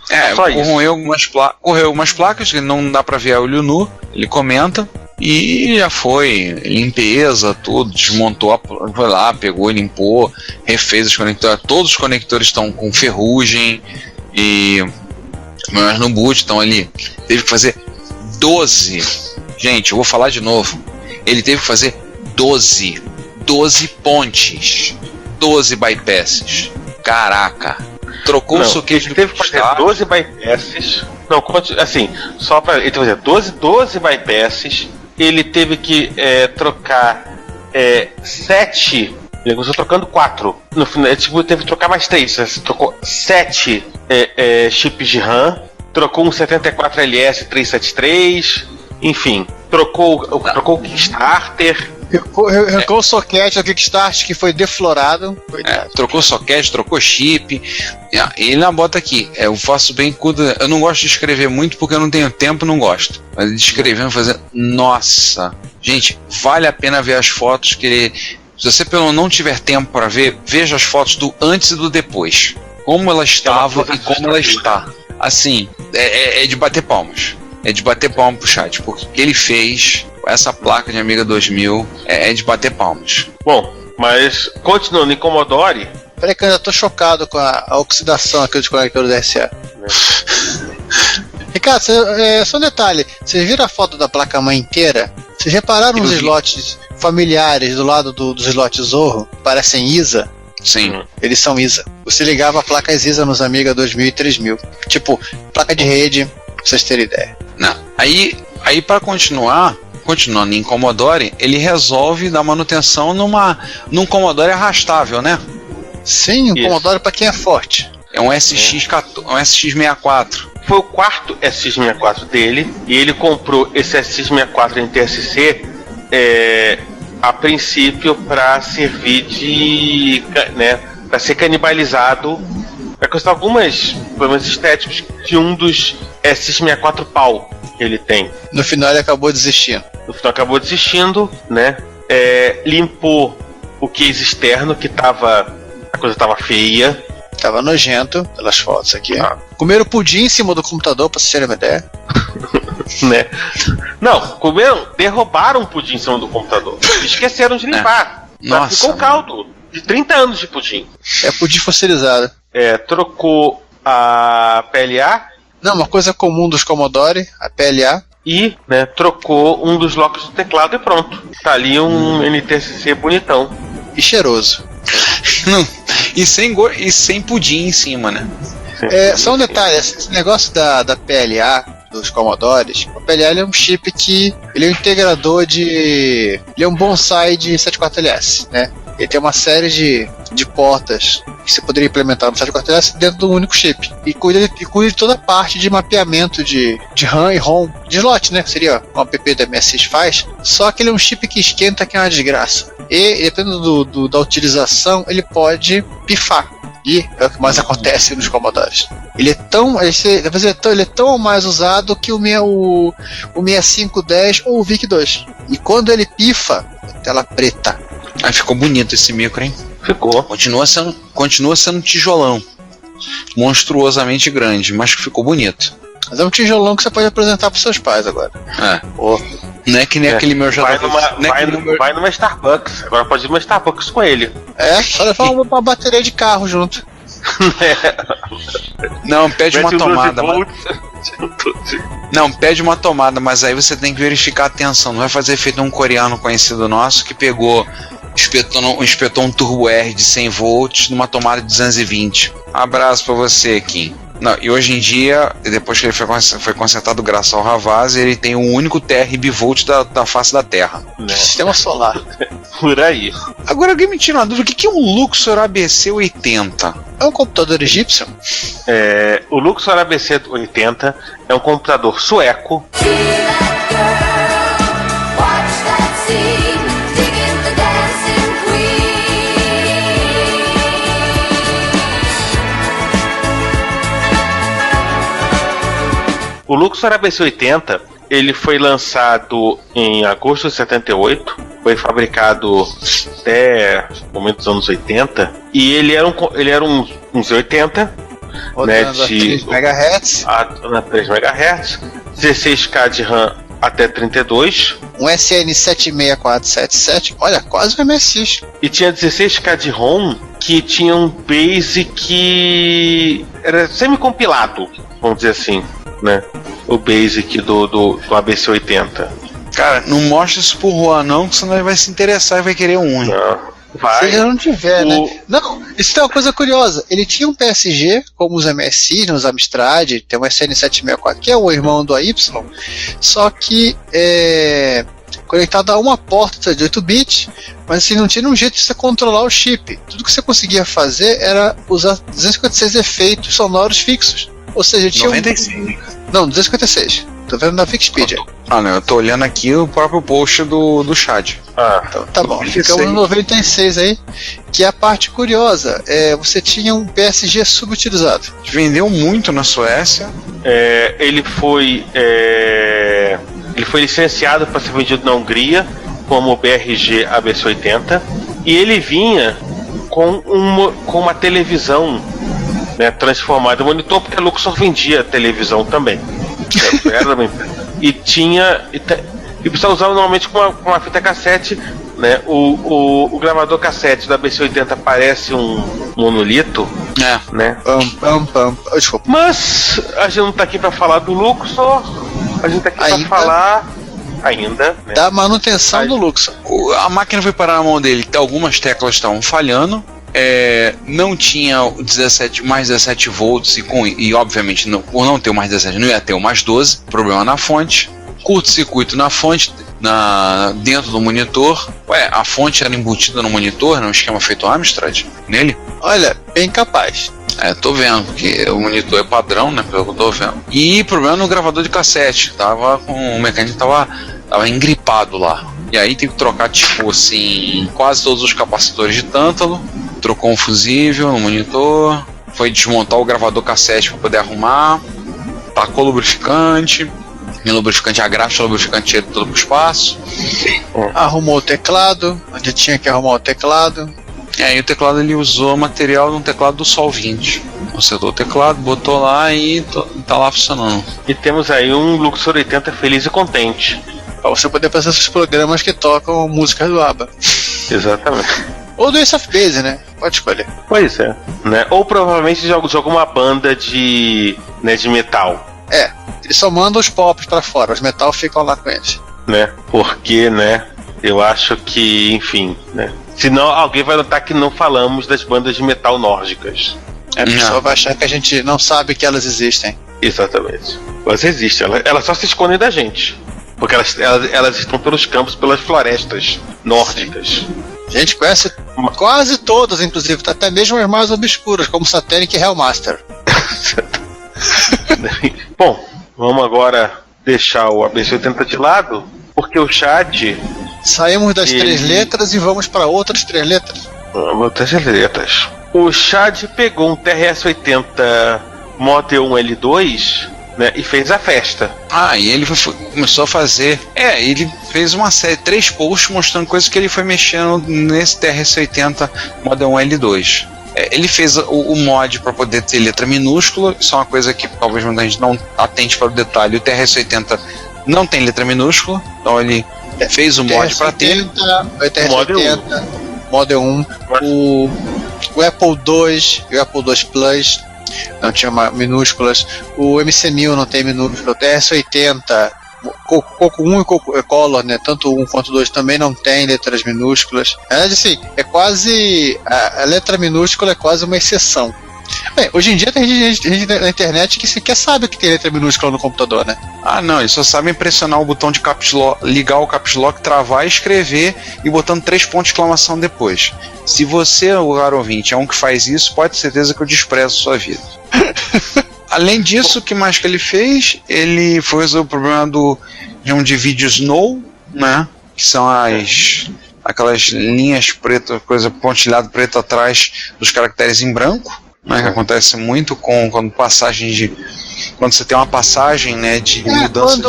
Correu algumas placas que não dá pra ver a olho nu. Ele comenta. E já foi. Limpeza, tudo. Desmontou, foi lá, pegou, limpou, refez os conectores. Todos os conectores estão com ferrugem. Mas no boot estão ali. Teve que fazer 12. Gente, eu vou falar de novo. Ele teve que fazer 12 pontes. 12 bypasses. Caraca. Trocou o soquete do teve que fazer 12 bypasses. Não, assim, só pra. Ele teve que fazer 12 bypasses. ele teve que trocar 7. Ele começou trocando 4. No final, teve que trocar mais 3. Trocou 7 chips de RAM. Trocou um 74LS 373. Enfim, trocou o Kickstarter. Trocou o socket do Kickstarter que foi deflorado. Trocou socket, trocou chip. Ele na bota aqui. Eu faço bem curto. Eu não gosto de escrever muito porque eu não tenho tempo, não gosto. Mas escrevendo, fazendo. Nossa! Gente, vale a pena ver as fotos que ele. Se você não tiver tempo para ver, veja as fotos do antes e do depois. Como ela estava e como ela está. Assim, é de bater palmas. É de bater palmas pro chat, porque o que ele fez com essa placa de Amiga 2000 é de bater palmas. Bom, mas continuando em Commodore... Peraí que eu ainda tô chocado com a oxidação aqui dos conectores DSA. Ricardo, só um detalhe, vocês viram a foto da placa-mãe inteira? Vocês repararam os slots familiares do lado dos slots Zorro? Parecem ISA? Sim. Eles são ISA. Você ligava placas ISA nos Amiga 2000 e 3000. Tipo, placa de rede, pra vocês terem ideia. Não. Aí para continuando em Commodore, ele resolve dar manutenção num Commodore arrastável, né? Sim, um Commodore para quem é forte. É um SX64. Foi o quarto SX64 dele, e ele comprou esse SX64 em TSC a princípio para servir de, né, para ser canibalizado, para custar algumas problemas estéticos de um dos SX64 pau que ele tem. No final ele acabou desistindo. Né? Limpou o case externo, que a coisa tava feia. Tava nojento, pelas fotos aqui. Comeram pudim em cima do computador, pra vocês terem uma ideia. Né? Não, derrubaram o pudim em cima do computador. Esqueceram de limpar. Nossa, ficou um caldo de 30 anos de pudim. É pudim fossilizado. Trocou a PLA. Não, uma coisa comum dos Commodore, a PLA. E, né, trocou um dos locks do teclado e pronto. Tá ali um NTSC bonitão. E cheiroso. E sem pudim em cima, né? Só um detalhe, esse negócio da PLA, dos Commodores, o PLA é um chip que ele é um integrador ele é um bonsai de 74LS, né? Ele tem uma série de portas que você poderia implementar no 74LS dentro do único chip. E cuida de toda a parte de mapeamento de RAM e ROM, de slot, né? Que seria o app da MSX faz. Só que ele é um chip que esquenta, que é uma desgraça. E dependendo da utilização, ele pode pifar. E é o que mais acontece nos Commodores. Ele é tão mais usado que o 6510 ou o VIC-2. E quando ele pifa, tela preta. Aí ficou bonito esse micro, hein? Ficou. Continua sendo tijolão. Monstruosamente grande, mas ficou bonito. Mas é um tijolão que você pode apresentar pros seus pais agora. Não é que nem aquele meu vai numa Starbucks. Agora pode ir numa Starbucks com ele. Só levar uma bateria de carro junto. Não, pede uma tomada. Não, pede uma tomada, mas aí você tem que verificar a tensão. Não vai fazer efeito um coreano conhecido nosso que espetou um Turbo R de 100 volts numa tomada de 220. Abraço pra você, Kim. Não, e hoje em dia, depois que ele foi consertado graças ao Ravazzi, ele tem o único TR bivolt da face da Terra. Né? Sistema solar. Por aí. Agora alguém me tira uma dúvida, o que é um Luxor ABC80? É um computador egípcio? O Luxor ABC80 é um computador sueco. O Luxor ABC80, ele foi lançado em agosto de 78, foi fabricado até o momento dos anos 80, e ele era um Z80, né, de 3 MHz, 3 MHz, 16K de RAM até 32, um SN76477, olha, quase um MSX. E tinha 16K de ROM que tinha um BASIC que era semi-compilado, vamos dizer assim, né? O BASIC do ABC80. Cara, não mostra isso pro Juan não, que senão ele vai se interessar e vai querer um. Se ele não tiver, né? Não, isso é uma coisa curiosa. Ele tinha um PSG, como os MSI, os Amstrad, tem um SN764, que é o irmão do AY, só que conectado a uma porta de 8 bits, mas assim, não tinha um jeito de você controlar o chip. Tudo que você conseguia fazer era usar 256 efeitos sonoros fixos. Ou seja, tinha 95. Não, 256. Tô vendo na Wikipedia. Ah, não, eu tô olhando aqui o próprio post do chat. Então, tá bom, ficamos no 96 aí, que é a parte curiosa. Você tinha um PSG subutilizado. Vendeu muito na Suécia. Ele foi licenciado para ser vendido na Hungria como BRG ABC80 e ele vinha com uma televisão, né, transformada em monitor, porque a Luxor vendia televisão também. E precisava usar normalmente com uma fita cassete, né? O gravador cassete da BC80 parece um monolito, né? Desculpa. Mas a gente não tá aqui para falar do Luxor, a gente tá aqui para falar ainda, né, da manutenção do Luxor. A máquina foi parar na mão dele, algumas teclas estavam falhando. Não tinha mais 17 volts e obviamente por não ter o mais 17 não ia ter o mais 12, problema na fonte, curto-circuito na fonte, dentro do monitor. A fonte era embutida no monitor, num esquema feito Amstrad nele? Olha, bem capaz. Tô vendo, porque o monitor é padrão, né, pelo que eu tô vendo. E problema no gravador de cassete, o mecânico tava engripado lá. E aí teve que trocar, tipo assim, quase todos os capacitores de tântalo, trocou um fusível no monitor, foi desmontar o gravador cassete para poder arrumar, tacou lubrificante, a graxa do lubrificante ia todo pro espaço. Arrumou o teclado, onde tinha que arrumar o teclado. E aí o teclado ele usou material de um teclado do Sol 20. Consertou o teclado, botou lá e tá lá funcionando. E temos aí um Luxor 80 feliz e contente. Pra você poder fazer esses programas que tocam músicas do ABBA. Exatamente. Ou do Ace of Base, né? Pode escolher. Pois é, né? Ou provavelmente de alguma banda de metal. Eles só mandam os pops pra fora, os metal ficam lá com eles. Né? Porque, né? Eu acho que, enfim, né? Senão alguém vai notar que não falamos das bandas de metal nórdicas. A pessoa vai achar que a gente não sabe que elas existem. Exatamente. Elas existem, elas só se escondem da gente. Porque elas estão pelos campos, pelas florestas nórdicas. A gente conhece quase todas, inclusive, até mesmo as mais obscuras, como Satanic e Hellmaster. Bom, vamos agora deixar o ABC80 de lado, porque o Chad... Saímos das 3 letras e vamos para outras 3 letras. Outras letras. O Chad pegou um TRS-80 Model 1 L2... né, e fez a festa. E ele começou a fazer. Ele fez uma série, 3 posts mostrando coisas que ele foi mexendo nesse TRS-80 Model 1 L2. Ele fez o mod para poder ter letra minúscula. Isso é uma coisa que talvez muita gente não atente para o detalhe. O TRS-80 não tem letra minúscula, então ele fez o mod para ter. O TRS-80, Model 1, o Apple II e o Apple II Plus não tinha minúsculas, o MC1000 não tem minúscula, o TRS-80, Coco 1 e Coco Color, né, tanto o 1 quanto o 2 também não tem letras minúsculas. Assim, é quase, a letra minúscula é quase uma exceção. Bem, hoje em dia tem gente na internet que sequer sabe que tem letra minúscula no computador, né? Não, eles só sabem pressionar o botão de caps lock, ligar o caps lock, travar, escrever e botando 3 pontos de exclamação depois. Se você, o caro ouvinte, é um que faz isso, pode ter certeza que eu desprezo a sua vida. Além disso, o que mais que ele fez? Ele foi resolver o problema de vídeo Snow, né? Que são aquelas linhas pretas, coisa pontilhada preto atrás dos caracteres em branco. Né, que acontece muito quando você tem uma passagem, né, de mudança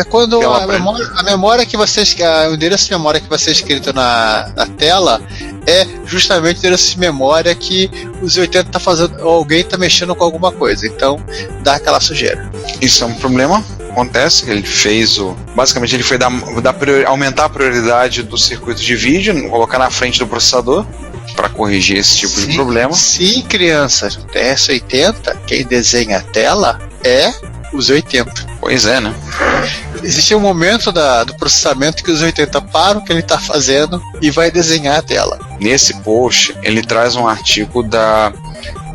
quando a memória que o endereço de memória que vai ser escrito na tela é justamente o endereço de memória que o Z80 tá fazendo, ou alguém tá mexendo com alguma coisa, então dá aquela sujeira. Isso é um problema, acontece, ele fez basicamente ele foi aumentar a prioridade do circuito de vídeo, colocar na frente do processador para corrigir esse tipo de problema. Sim, crianças, o TRS-80, quem desenha a tela é o Z80. Pois é, né? Existe um momento do processamento que o Z80 para o que ele está fazendo e vai desenhar a tela. Nesse post, ele traz um artigo da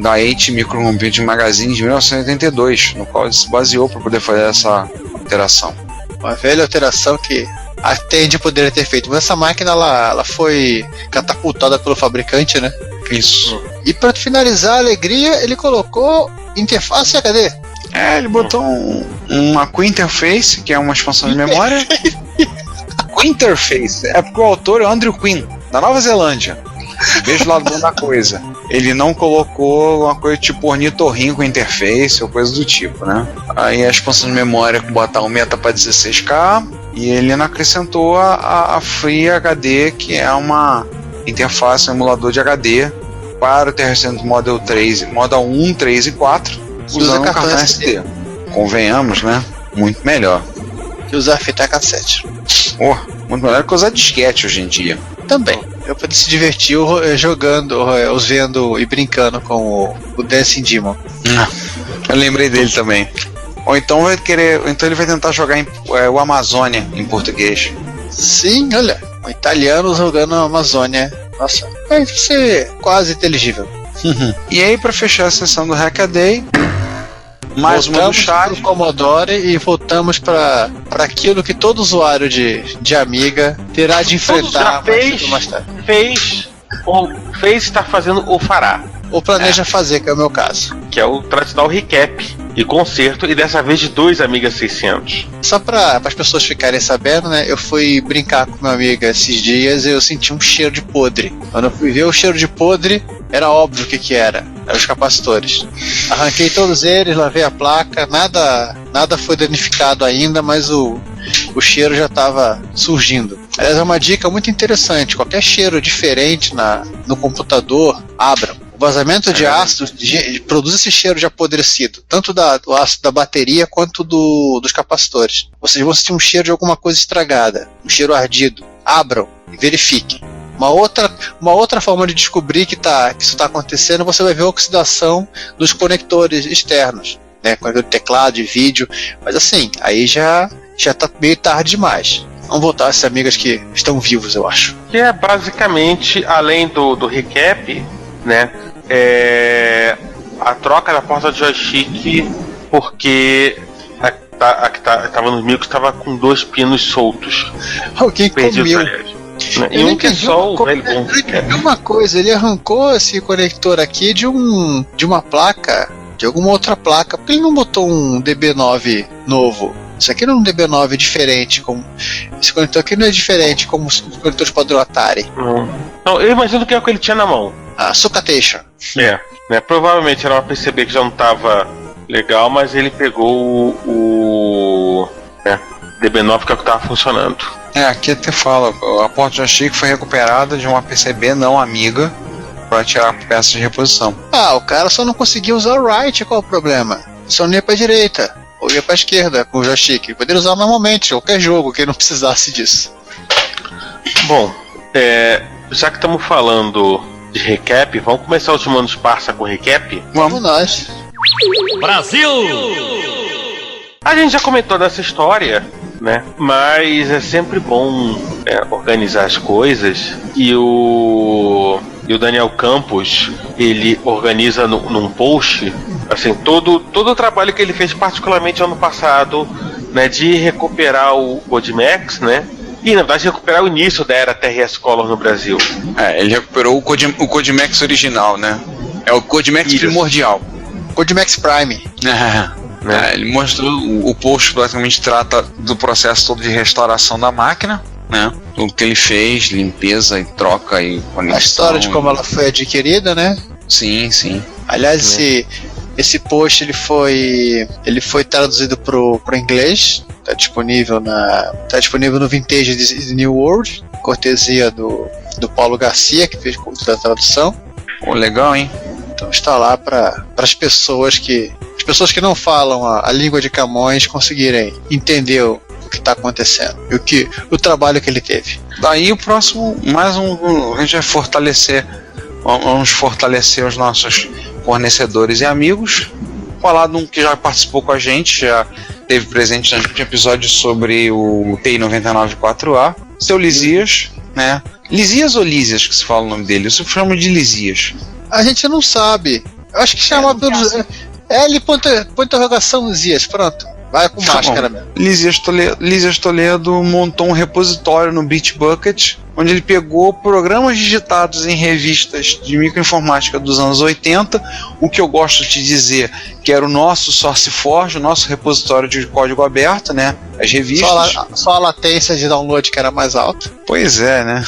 8 Microcomputing Magazine de 1982, no qual ele se baseou para poder fazer essa alteração. Uma velha alteração que a Tandy poderia ter feito. Mas essa máquina, ela foi catapultada pelo fabricante, né? Isso. E pra finalizar a alegria, ele colocou interface HD. Ele botou uma Quick Interface, que é uma expansão de memória. Quick Interface, é porque o autor é o Andrew Quinn, da Nova Zelândia. Veja o lado bom da coisa. Ele não colocou uma coisa tipo ornitorrinco com interface ou coisa do tipo, né? Aí a expansão de memória com botar um meta para 16K, e ele não acrescentou a Free HD, que é uma interface, um emulador de HD para o TR-100 Model 3, Model 1, 3 e 4, usando um cartão SD. Convenhamos, né? Muito melhor. Que usar fita cassete. Muito melhor que usar disquete hoje em dia. Também. Eu pude se divertir jogando, vendo e brincando com o Dancing Demon. Eu lembrei dele também. Ou então ele vai tentar jogar o Amazônia em português. Sim, olha, um italiano jogando a Amazônia. Nossa, vai ser quase inteligível. E aí, para fechar a sessão do Hackaday, mais uma do chat. Voltamos pro Commodore e voltamos para aquilo que todo usuário de Amiga terá de enfrentar mais tarde. Fez, está fazendo ou fará. Ou planeja fazer, que é o meu caso. Que é o tradicional recap e conserto, e dessa vez de 2 Amiga 600. Só para as pessoas ficarem sabendo, né? Eu fui brincar com meu amigo esses dias e eu senti um cheiro de podre. Quando eu fui ver o cheiro de podre, era óbvio o que era. Eram os capacitores. Arranquei todos eles, lavei a placa, nada foi danificado ainda, mas o cheiro já estava surgindo. Aliás, é uma dica muito interessante. Qualquer cheiro diferente no computador, abram. O vazamento de ácido produz esse cheiro de apodrecido, tanto do ácido da bateria quanto dos capacitores. Vocês vão sentir um cheiro de alguma coisa estragada, um cheiro ardido. Abram e verifiquem. Uma outra forma de descobrir que isso está acontecendo, você vai ver a oxidação dos conectores externos, né? Conector de teclado, de vídeo, mas assim, aí já está meio tarde demais. Vamos voltar a essas amigas que estão vivos, eu acho. Que é basicamente, além do recap, né? A troca da porta de joystick, porque a que estava nos micros estava com 2 pinos soltos. Alguém comeu. E um que é só o velho bom. Uma coisa, ele arrancou esse conector aqui de uma placa, de alguma outra placa. Por que ele não botou um DB9 novo? Isso aqui não é um DB9 diferente, esse conector aqui não é diferente como os conectores padrão Atari. Não, eu imagino que é o que ele tinha na mão. Succation. Né? Provavelmente era uma PCB que já não estava legal, mas ele pegou o DB9 que é o que estava funcionando. Aqui até fala, a porta de joystick foi recuperada de uma PCB não amiga para tirar peças de reposição. O cara só não conseguia usar o right, qual o problema? Só não ia para direita, ou ia para esquerda com o joystick. Poderia usar normalmente, qualquer jogo que não precisasse disso. Bom, já que estamos falando de recap, vamos começar o Ultimando Esparsa com recap? Vamos nós. Brasil! A gente já comentou dessa história, né? Mas é sempre bom organizar as coisas. E o Daniel Campos, ele organiza num post, assim, todo o trabalho que ele fez, particularmente ano passado, né? De recuperar o Codimax, né? E na verdade recuperar o início da era TRS Color no Brasil. Ele recuperou o Codimax original, né? É o Codimax primordial. Codimax Prime. Ele mostrou, o post basicamente trata do processo todo de restauração da máquina, né? O que ele fez, limpeza e troca e conexão. A história de como ela foi adquirida, né? Sim. Aliás, esse post ele foi traduzido pro inglês. Tá disponível no Vintage de New World, cortesia do Paulo Garcia, que fez a tradução. Legal, hein? Então está lá para as pessoas que não falam a língua de Camões conseguirem entender o que está acontecendo e o trabalho que ele teve. Daí o próximo, a gente vai vamos fortalecer os nossos fornecedores e amigos. Falar de um que já participou com a gente, já teve presente no episódio sobre o TI-99 4A, seu Lisias, né? Lisias ou Lísias que se fala o nome dele? Eu sempre chamo de Lisias. A gente não sabe. Eu acho que chama pelo L. Interrogação Lisias, pronto. Vai com máscara mesmo. Lísias Toledo montou um repositório no Bitbucket, onde ele pegou programas digitados em revistas de microinformática dos anos 80, o que eu gosto de dizer que era o nosso SourceForge, o nosso repositório de código aberto, né? As revistas. Só a latência de download que era mais alta. Pois é, né?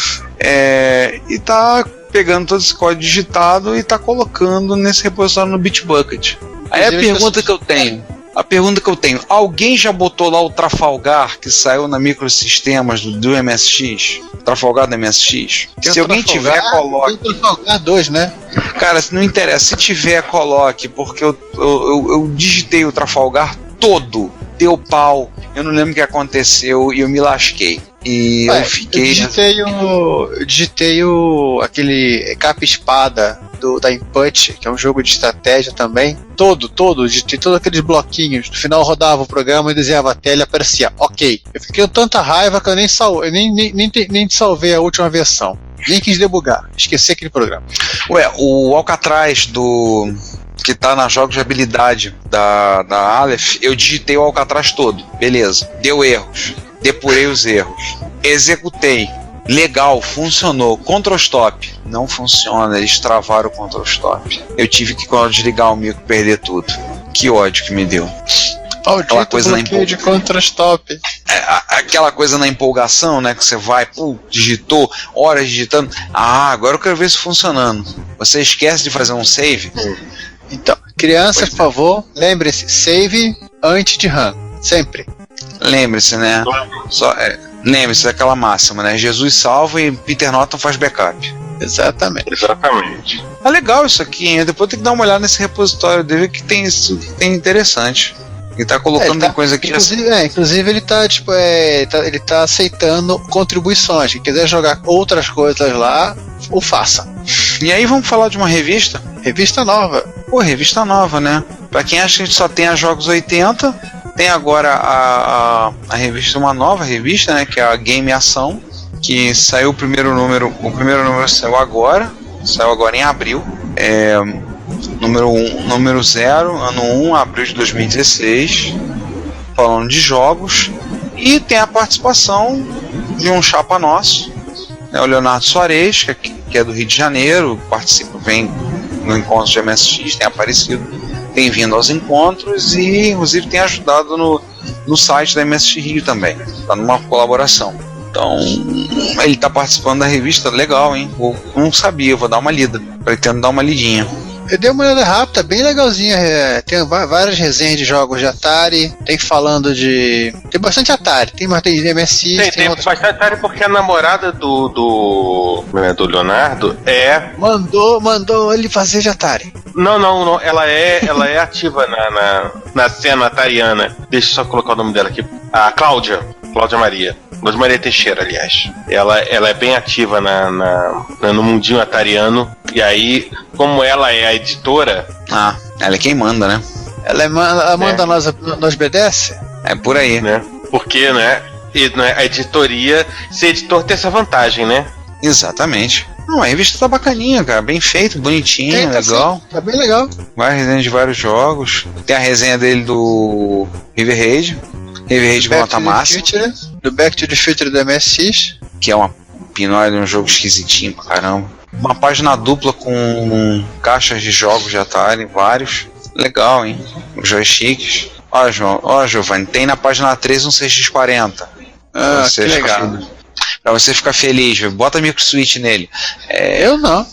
E tá pegando todo esse código digitado e tá colocando nesse repositório no Bitbucket. Aí a pergunta que eu tenho, alguém já botou lá o Trafalgar que saiu na Microsistemas do MSX? Trafalgar do MSX? Se alguém tiver, coloque. Tem o Trafalgar 2, né? Cara, não interessa, se tiver, coloque, porque eu digitei o Trafalgar todo, deu pau, eu não lembro o que aconteceu e eu me lasquei. E eu fiquei. Eu digitei aquele capa-espada da Input, que é um jogo de estratégia também. Digitei todos aqueles bloquinhos. No final rodava o programa e desenhava a tela e aparecia ok. Eu fiquei com tanta raiva que eu nem salvei a última versão. Nem quis debugar, esqueci aquele programa. O Alcatraz que tá na jogos de habilidade da Aleph, eu digitei o Alcatraz todo, beleza, deu erros. Depurei os erros, executei, legal, funcionou. Ctrl Stop, não funciona, eles travaram o Ctrl Stop. Eu tive que, quando desligar o micro, perder tudo. Que ódio que me deu. Aquela coisa na de Ctrl Stop. Aquela coisa na empolgação, né? Que você vai, digitou, horas digitando. Agora eu quero ver isso funcionando. Você esquece de fazer um save? Então, crianças, por favor, lembre-se, save antes de run, sempre. Lembre-se, né? Lembre-se daquela máxima, né? Jesus salva e Peter Norton faz backup. Exatamente. Legal isso aqui, hein? Depois tem que dar uma olhada nesse repositório dele, que tem isso que tem interessante. Ele tá colocando coisa aqui. Inclusive ele tá, ele tá aceitando contribuições. Quem quiser jogar outras coisas lá, o faça. E aí vamos falar de uma revista? Revista nova. Revista nova, né? Pra quem acha que a gente só tem a Jogos 80, tem agora a revista, uma nova revista, né? Que é a Game Ação, que saiu o primeiro número saiu agora em abril. Número 0, ano 1, abril de 2016, falando de jogos, e tem a participação de um chapa nosso, né, o Leonardo Soares, que é do Rio de Janeiro, vem no encontro de MSX, tem aparecido, tem vindo aos encontros e inclusive tem ajudado no site da MSX Rio também, está numa colaboração. Então, ele está participando da revista, legal, hein? Eu não sabia, vou dar uma lida, pretendo dar uma lidinha. Eu dei uma olhada rápida, bem legalzinha. Tem várias resenhas de jogos de Atari. Tem falando de. Tem bastante Atari. Tem MSX. Tem bastante Atari porque a namorada do Leonardo Mandou ele fazer de Atari. Não. Ela é ativa na cena atariana. Deixa eu só colocar o nome dela aqui. A Cláudia Maria. Cláudia Maria Teixeira, aliás. Ela é bem ativa no mundinho atariano. E aí, como ela é a editora... ela é quem manda, né? Ela manda nós obedece? É por aí. Né? Porque, né? A editoria... Ser editor tem essa vantagem, né? Exatamente. A revista tá bacaninha, cara. Bem feito, bonitinho, legal. Tá bem legal. Vai resenha de vários jogos. Tem a resenha dele do River Raid. River Raid com nota máxima. Do Back to the Future do MSX. Que é uma pinóide, um jogo esquisitinho pra caramba. Uma página dupla com caixas de jogos de Atari, vários. Legal, hein? Os joysticks. Giovanni, tem na página 3 um CX40. Que legal. Pra você ficar feliz, bota micro switch nele. Eu não.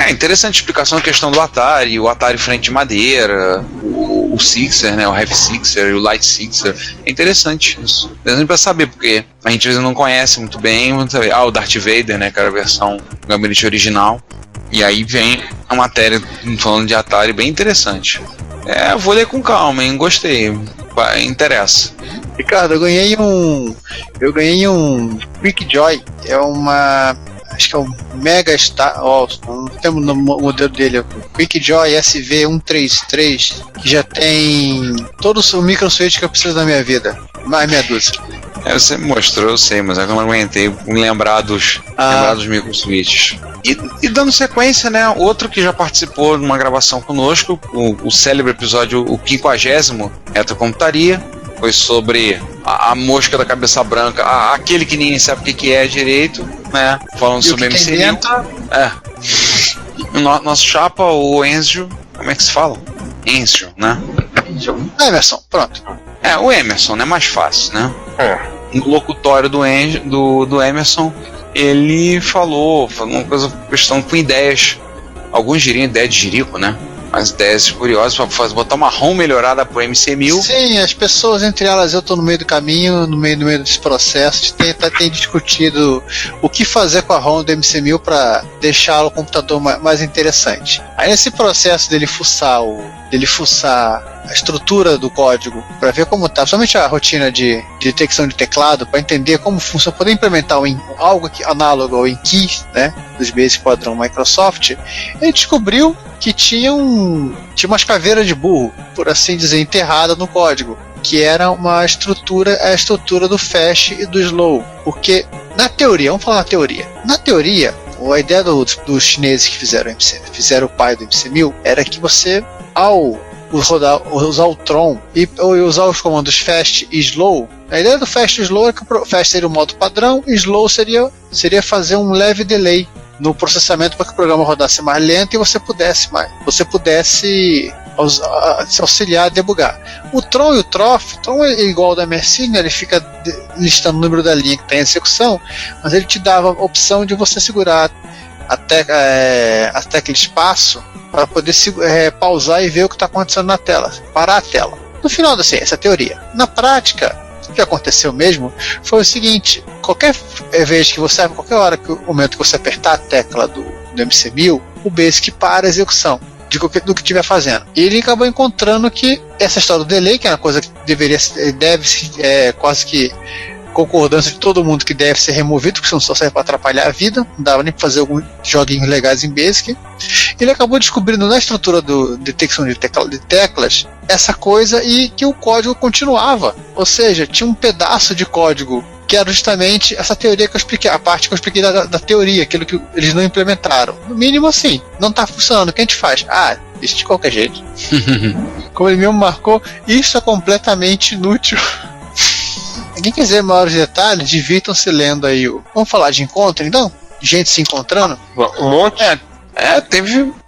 Interessante a explicação da questão do Atari, o Atari frente de madeira, o Sixer, né, o Heavy Sixer e o Light Sixer. É interessante isso. Interessante pra saber, porque a gente às vezes não conhece muito bem. O Darth Vader, né, que era a versão gabinete original. E aí vem a matéria falando de Atari, bem interessante. Vou ler com calma, hein, gostei. Interessa. Ricardo, eu ganhei um Quick Joy. Acho que é um Mega Star, não temos o modelo dele, é o Quick Joy SV133, que já tem todos os micro switch que eu preciso na minha vida. mais meia dúzia. Você me mostrou, eu sei, mas é que eu não aguentei lembrar dos microswitches. E dando sequência, né, outro que já participou de uma gravação conosco, o célebre episódio, o 50º, Retrocomputaria, foi sobre a mosca da cabeça branca, aquele que ninguém sabe o que é direito, né, falando sobre MC1000. Nosso chapa, o Enzio, como é que se fala? Enzio, né? Emerson, pronto. O Emerson, né, mais fácil, né? No locutório do Emerson, ele falou uma questão com ideias, alguns diriam ideia de jirico, né? Mas ideias curiosas para botar uma ROM melhorada pro MC1000. Sim, as pessoas, entre elas, eu tô no meio do caminho, no meio desse processo, tem discutido o que fazer com a ROM do MC1000 para deixar o computador mais interessante. Aí nesse processo dele fuçar a estrutura do código para ver como tá, somente a rotina de detecção de teclado, para entender como funciona, poder implementar algo análogo ao InKey, né, dos Basic padrão Microsoft, ele descobriu que tinha umas caveiras de burro, por assim dizer, enterrada no código, que era a estrutura do fast e do slow, porque na teoria, vamos falar na teoria, a ideia dos chineses que fizeram o pai do MC1000 era que você, ao usar o Tron ou usar os comandos fast e slow, a ideia do fast e slow é que o fast seria o modo padrão e slow seria fazer um leve delay no processamento para que o programa rodasse mais lento e você pudesse se auxiliar a debugar. O Tron e o Trof, o Tron é igual ao da MSI, né? Ele fica listando o número da linha que está em execução, mas ele te dava a opção de você segurar até aquele espaço para poder pausar e ver o que está acontecendo na tela, parar a tela. No final da ciência, essa teoria. Na prática, o que aconteceu mesmo foi o seguinte: qualquer hora, o momento que você apertar a tecla do MC1000, o Basic para a execução do que estiver fazendo. E ele acabou encontrando que essa história do delay, que é uma coisa que quase que concordância de todo mundo que deve ser removido, porque só serve para atrapalhar a vida, não dava nem para fazer alguns joguinhos legais em Basic. Ele acabou descobrindo na estrutura do detecção de teclas essa coisa e que o código continuava, ou seja, tinha um pedaço de código que era justamente essa teoria que eu expliquei, a parte que eu expliquei da teoria, aquilo que eles não implementaram. No mínimo assim, não está funcionando, o que a gente faz? Isso de qualquer jeito. Como ele mesmo marcou, isso é completamente inútil. Quem quiser maiores detalhes, divirtam-se lendo aí Vamos falar de encontro, então? Gente se encontrando? Um monte?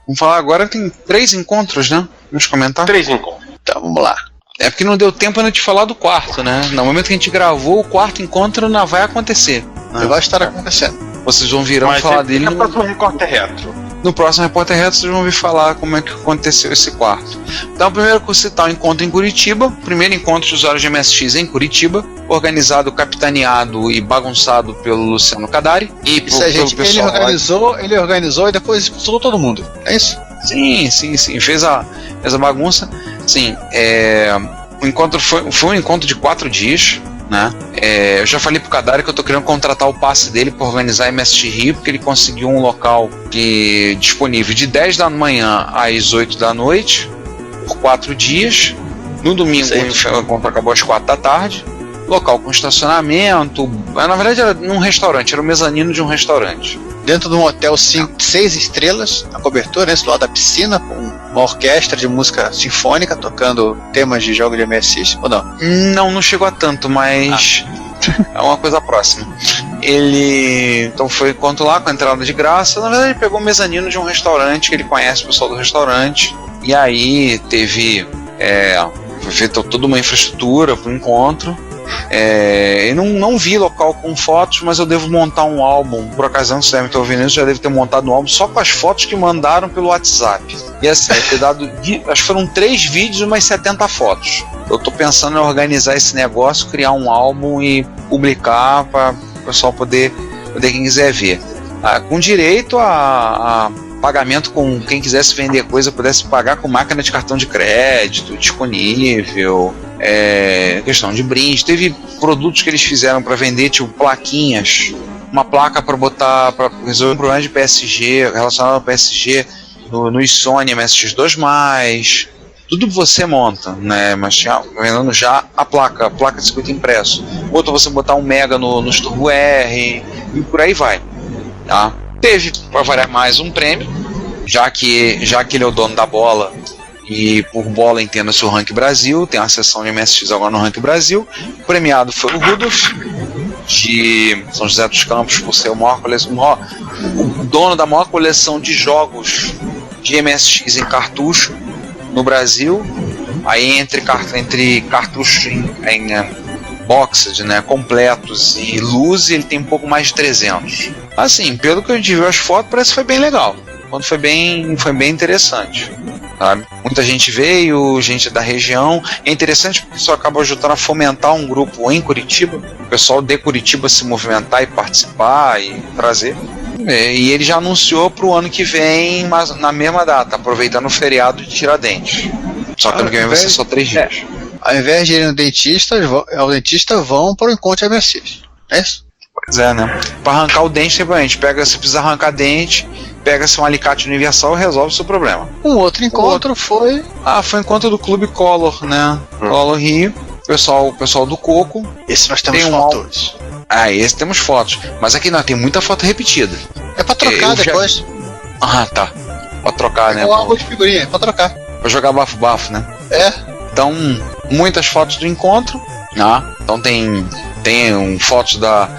Vamos falar agora, tem 3 encontros, né? Vamos comentar? 3 encontros. Então, vamos lá. É porque não deu tempo ainda de falar do quarto, né? No momento que a gente gravou, o quarto encontro não vai acontecer. Né? Vai estar acontecendo. Vocês vão falar dele no próximo Repórter Retro. No próximo Repórter Retro vocês vão ouvir falar como é que aconteceu esse quarto. Então, primeiro eu vou citar o encontro em Curitiba. Primeiro encontro de usuários de MSX em Curitiba, organizado, capitaneado e bagunçado pelo Luciano Cadari. Ele organizou e depois expulsou todo mundo. É isso? Sim. Fez a bagunça. Sim, o encontro foi um encontro de 4 dias. Né? Eu já falei pro Kadari que eu tô querendo contratar o passe dele para organizar MSX Rio, porque ele conseguiu um local disponível de 10 da manhã às 8 da noite por 4 dias. No domingo o encontro acabou às 4 da tarde. Local com estacionamento, na verdade era num restaurante, era o mezanino de um restaurante. Dentro de um hotel 6 estrelas, a cobertura, nesse lado da piscina, com uma orquestra de música sinfônica tocando temas de jogo de MSX, ou não? Não chegou a tanto, mas é uma coisa próxima. Ele então foi encontro lá com a entrada de graça. Na verdade ele pegou o mezanino de um restaurante, que ele conhece o pessoal do restaurante, e aí foi feita toda uma infraestrutura para o encontro. Eu não vi local com fotos, mas eu devo montar um álbum. Por ocasião, se devem estar ouvindo isso, já devo ter montado um álbum só com as fotos que mandaram pelo WhatsApp. E assim, acho que foram 3 vídeos e umas 70 fotos. Eu estou pensando em organizar esse negócio, criar um álbum e publicar para o pessoal poder quem quiser ver. Com direito a pagamento, com quem quisesse vender coisa pudesse pagar com máquina de cartão de crédito disponível, questão de brinde. Teve produtos que eles fizeram para vender, tipo plaquinhas, uma placa para botar, para resolver um problema de PSG relacionado ao PSG nos Sony MSX2+, tudo você monta, né? Mas tinha vendendo já a placa de circuito impresso. Outro você botar um Mega nos Turbo R e por aí vai. Tá? Teve, para variar, mais um prêmio, já que ele é o dono da bola. E por bola entenda-se o Rank Brasil, tem uma seção de MSX agora no Rank Brasil. O premiado foi o Rudolf, de São José dos Campos, por ser o dono da maior coleção de jogos de MSX em cartucho no Brasil. Aí entre cartuchos em boxed, né, completos e luz, ele tem um pouco mais de 300. Assim, pelo que a gente viu as fotos, parece que foi bem legal. Quando foi bem interessante, sabe? Muita gente veio, gente da região. É interessante porque isso acaba ajudando a fomentar um grupo em Curitiba, o pessoal de Curitiba se movimentar e participar e trazer. E ele já anunciou para o ano que vem, mas na mesma data, aproveitando o feriado de Tiradentes. Só que ano que vem vai ser só 3 dias. Ao invés de ir no dentista, vão para o encontro MSX. É isso? Pois é, né? Para arrancar o dente, simplesmente se precisa arrancar dente, pega-se um alicate universal e resolve o seu problema. Um outro encontro foi... foi o encontro do Clube Color, né? Color Rio. O pessoal do Coco. Esse nós temos fotos. Esse temos fotos. Mas aqui não, tem muita foto repetida. É pra trocar depois. Tá. Pra trocar, né? Um álbum de figurinha, pra trocar. Pra jogar bafo-bafo, né? Então, muitas fotos do encontro. Então tem fotos da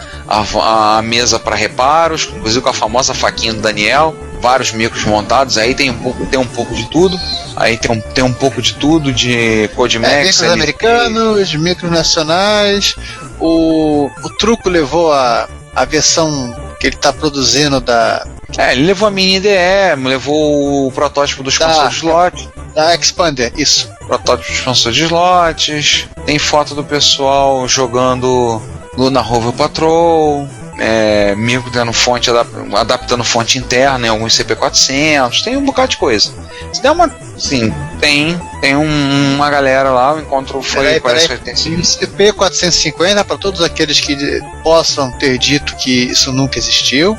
mesa para reparos, inclusive com a famosa faquinha do Daniel, vários micros montados. Aí tem um pouco de tudo. Aí tem um pouco de tudo, de Codimax, micros americanos, micros nacionais. O Truco levou a versão que ele está produzindo da... ele levou a mini IDE, levou o protótipo do expansor de slot. Da Expander, isso. Protótipo de expansor de slots. Tem foto do pessoal jogando Luna Rover Patrol. Micro dando fonte, adaptando fonte interna em alguns CP400. Tem um bocado de coisa. Se der uma... Sim, tem uma galera lá. O encontro foi... CP450, para todos aqueles que possam ter dito que isso nunca existiu.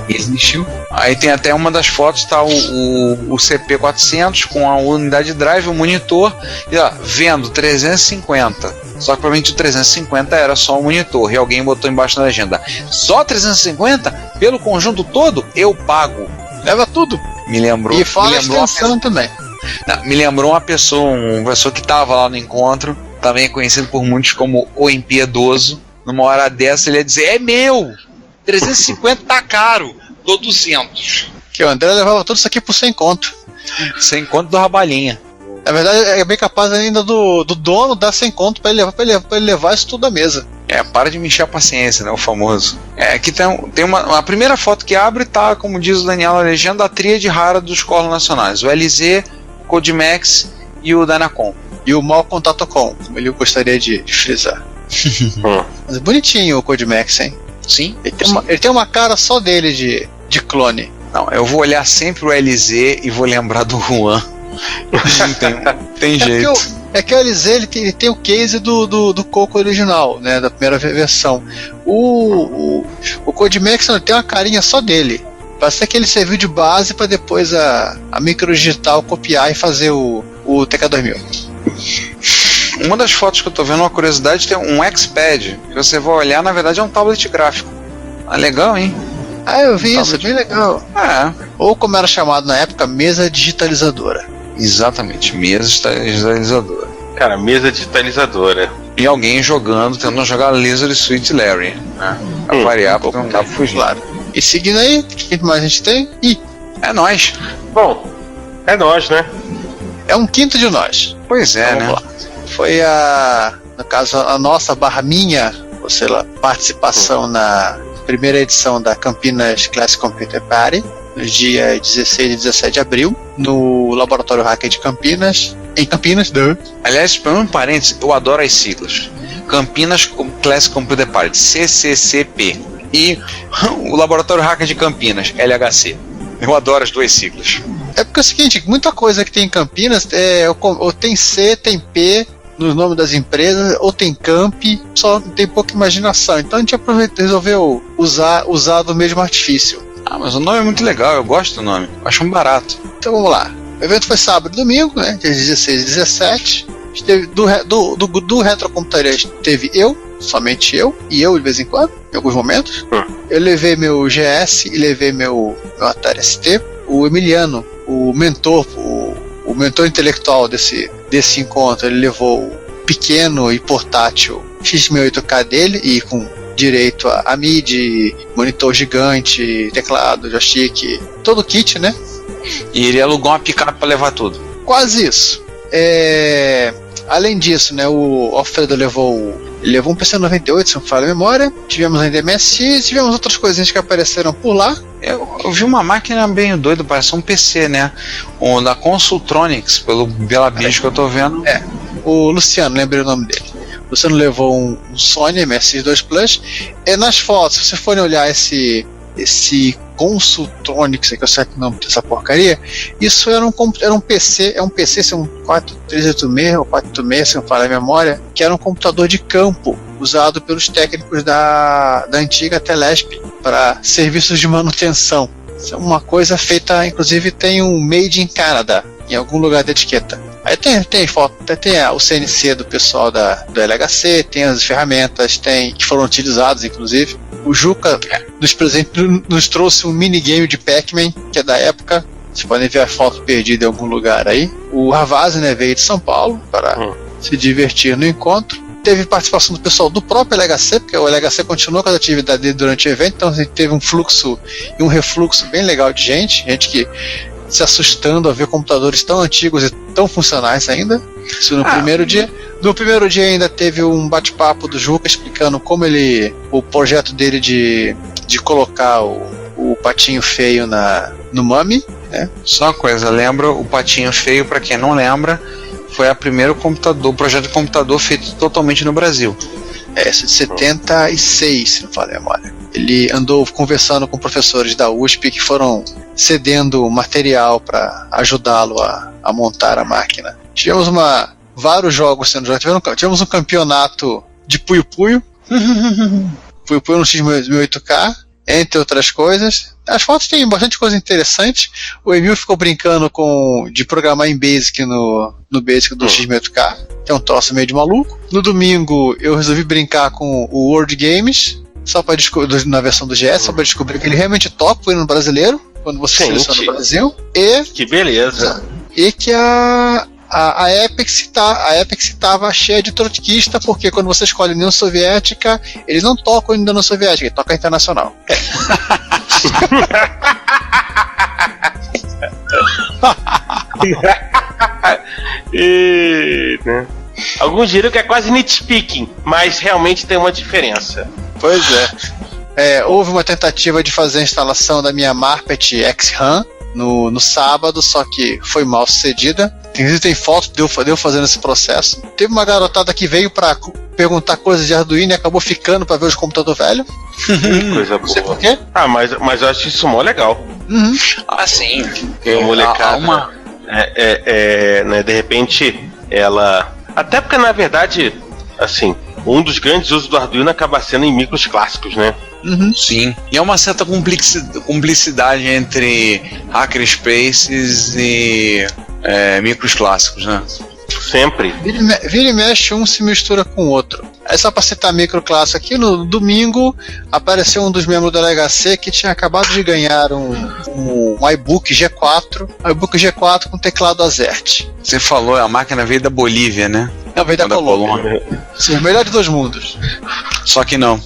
Existiu. Aí tem até uma das fotos, tá o CP400 com a unidade drive, o monitor, e vendo 350. Só que provavelmente o 350 era só um monitor, e alguém botou embaixo na legenda: só 350? Pelo conjunto todo, eu pago. Leva tudo. Me lembrou. E fala extensão também. Me lembrou uma pessoa que estava lá no encontro, também conhecido por muitos como o Impiedoso. Numa hora dessa ele ia dizer: é meu! 350 tá caro, dou 200. Que o André levava tudo isso aqui por 100 conto. 100 conto do Rabalinha. Na verdade, é bem capaz ainda do dono dar 100 conto pra ele levar isso tudo à mesa. Para de me encher a paciência, né? O famoso. Aqui tem a primeira foto que abre, tá, como diz o Daniel na legenda, a tríade rara dos colos nacionais: o LZ, o Codimax e o Dynacom. E o Mal Contato.com, como ele gostaria de frisar. Mas bonitinho o Codimax, hein? Sim. Ele tem uma cara só dele de clone. Não, eu vou olhar sempre o LZ e vou lembrar do Juan. Não tem jeito. É que o LZ ele tem o case do Coco original, né? Da primeira versão. O Codimax não tem uma carinha só dele. Parece que ele serviu de base para depois a Microdigital copiar e fazer o TK2000. Uma das fotos que eu tô vendo, uma curiosidade, tem um X-Pad, que você vai olhar, na verdade é um tablet gráfico. Legal, hein? Eu vi isso, bem legal. Ou como era chamado na época, mesa digitalizadora. Exatamente, mesa digitalizadora. Cara, mesa digitalizadora. E alguém tentando jogar Lizard Sweet Larry, né? Pra variar, porque não dá pra fugir. Claro. E seguindo aí, o que mais a gente tem? É nós. Bom, é nós, né? É um quinto de nós. Pois é, então, né? Vamos lá. Foi no caso, a nossa minha participação na primeira edição da Campinas Classic Computer Party, no dia 16 e 17 de abril, no Laboratório Hacker de Campinas, em Campinas. Aliás, para um parênteses, eu adoro as siglas. Campinas Classic Computer Party, CCCP. E o Laboratório Hacker de Campinas, LHC. Eu adoro as duas siglas. É porque é o seguinte, muita coisa que tem em Campinas, ou tem C, tem P no nome das empresas, ou tem Camp, só tem pouca imaginação. Então a gente resolveu usar do mesmo artifício. Mas o nome é muito legal, eu gosto do nome, acho um barato. Então vamos lá. O evento foi sábado e domingo, né? Dia 16 e 17. Do Retrocomputaria teve somente eu, e eu de vez em quando, em alguns momentos. Eu levei meu GS e levei meu Atari ST. O Emiliano, o mentor, o mentor intelectual desse encontro, ele levou o pequeno e portátil X68K dele, e com direito a MIDI, monitor gigante, teclado, joystick, todo o kit, né? E ele alugou uma picape para levar tudo. Quase isso. Além disso, né, o Alfredo levou um PC98, se não me falha a memória. Tivemos ainda MSX, tivemos outras coisinhas que apareceram por lá. Eu vi uma máquina bem doida, parece um PC, né? O da Consultronics, pela bicho que eu tô vendo. O Luciano, lembrei o nome dele. O Luciano levou um Sony MSX2 Plus. E nas fotos, se vocês forem olhar esse Consultronics, que eu sei que o nome dessa porcaria, isso era um PC, esse é um 4386 ou 486, se não falar a memória, que era um computador de campo usado pelos técnicos da antiga Telesp para serviços de manutenção. Isso é uma coisa feita, inclusive tem um Made in Canada em algum lugar da etiqueta. Aí tem foto, tem o CNC do pessoal do LHC, tem as ferramentas, que foram utilizadas, inclusive. O Juca nos trouxe um minigame de Pac-Man, que é da época. Vocês podem ver a foto perdida em algum lugar aí. O Ravazzi, né, veio de São Paulo para se divertir no encontro. Teve participação do pessoal do próprio LHC, porque o LHC continuou com a atividade dele durante o evento, então teve um fluxo e um refluxo bem legal de gente que se assustando a ver computadores tão antigos e tão funcionais ainda. Isso no primeiro dia. No primeiro dia ainda teve um bate-papo do Juca explicando como o projeto dele de colocar o patinho feio no Mami, né? Só uma coisa, lembra o patinho feio, para quem não lembra, foi o primeiro projeto de computador feito totalmente no Brasil. Essa de 76, se não falar a memória. Ele andou conversando com professores da USP que foram cedendo material para ajudá-lo a montar a máquina. Tivemos vários jogos sendo jogados. Tivemos um campeonato de Puyo Puyo. Puyo Puyo no X68K, entre outras coisas. As fotos têm bastante coisa interessante. O Emil ficou brincando de programar em Basic no Basic do X68K. Tem um troço meio de maluco. No domingo eu resolvi brincar com o World Games, só para descobrir, na versão do GS, só para descobrir que ele realmente toca no brasileiro, quando você seleciona o Brasil. Que beleza! E que a Apex estava cheia de trotskista, porque quando você escolhe a União Soviética, eles não tocam a União Soviética, eles tocam a Internacional. Alguns diriam que é quase nitpicking, mas realmente tem uma diferença. Pois é. Houve uma tentativa de fazer a instalação da minha Marpet X-RAM no sábado, só que foi mal sucedida. Tem foto de eu fazendo esse processo. Teve uma garotada que veio para perguntar coisas de Arduino e acabou ficando para ver os computadores velhos. Coisa boa. Não sei por quê. Mas eu acho isso mó legal. Sim. A molecada, né, de repente, ela... Até porque, na verdade, assim, um dos grandes usos do Arduino acaba sendo em micros clássicos, né? Sim. E é uma certa cumplicidade entre hackerspaces e micros clássicos, né? Sempre. Vira e mexe, um se mistura com o outro. É só para citar micro clássico aqui, no domingo apareceu um dos membros do LHC que tinha acabado de ganhar um iBook G4 com teclado Azert. Você falou, a máquina veio da Bolívia, né? Não, veio da Colômbia. Sim, o melhor de dois mundos. Só que não.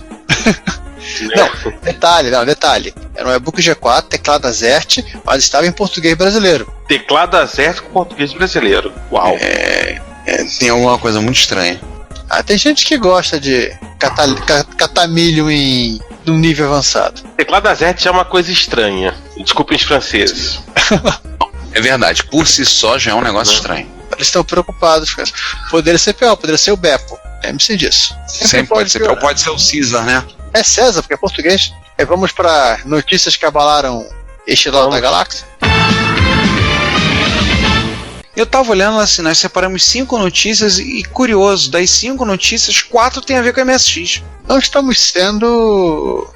Detalhe. Era um iBook G4, teclado Azert, mas estava em português brasileiro. Teclado Azert com português brasileiro. Uau. Tem alguma coisa muito estranha. Tem gente que gosta de catar milho num nível avançado. Teclado Azert é uma coisa estranha. Desculpem os franceses. É verdade, por si só já é um sempre estranho. Eles estão preocupados com isso. Poderia ser pior, poderia ser o Beppo. Lembre-se disso. Sempre pode ser pior, pode ser o César, né? É César, porque é português. Vamos para notícias que abalaram este lado da galáxia. Eu tava olhando assim, nós separamos 5 notícias e curioso, das 5 notícias, 4 tem a ver com a MSX. Nós estamos sendo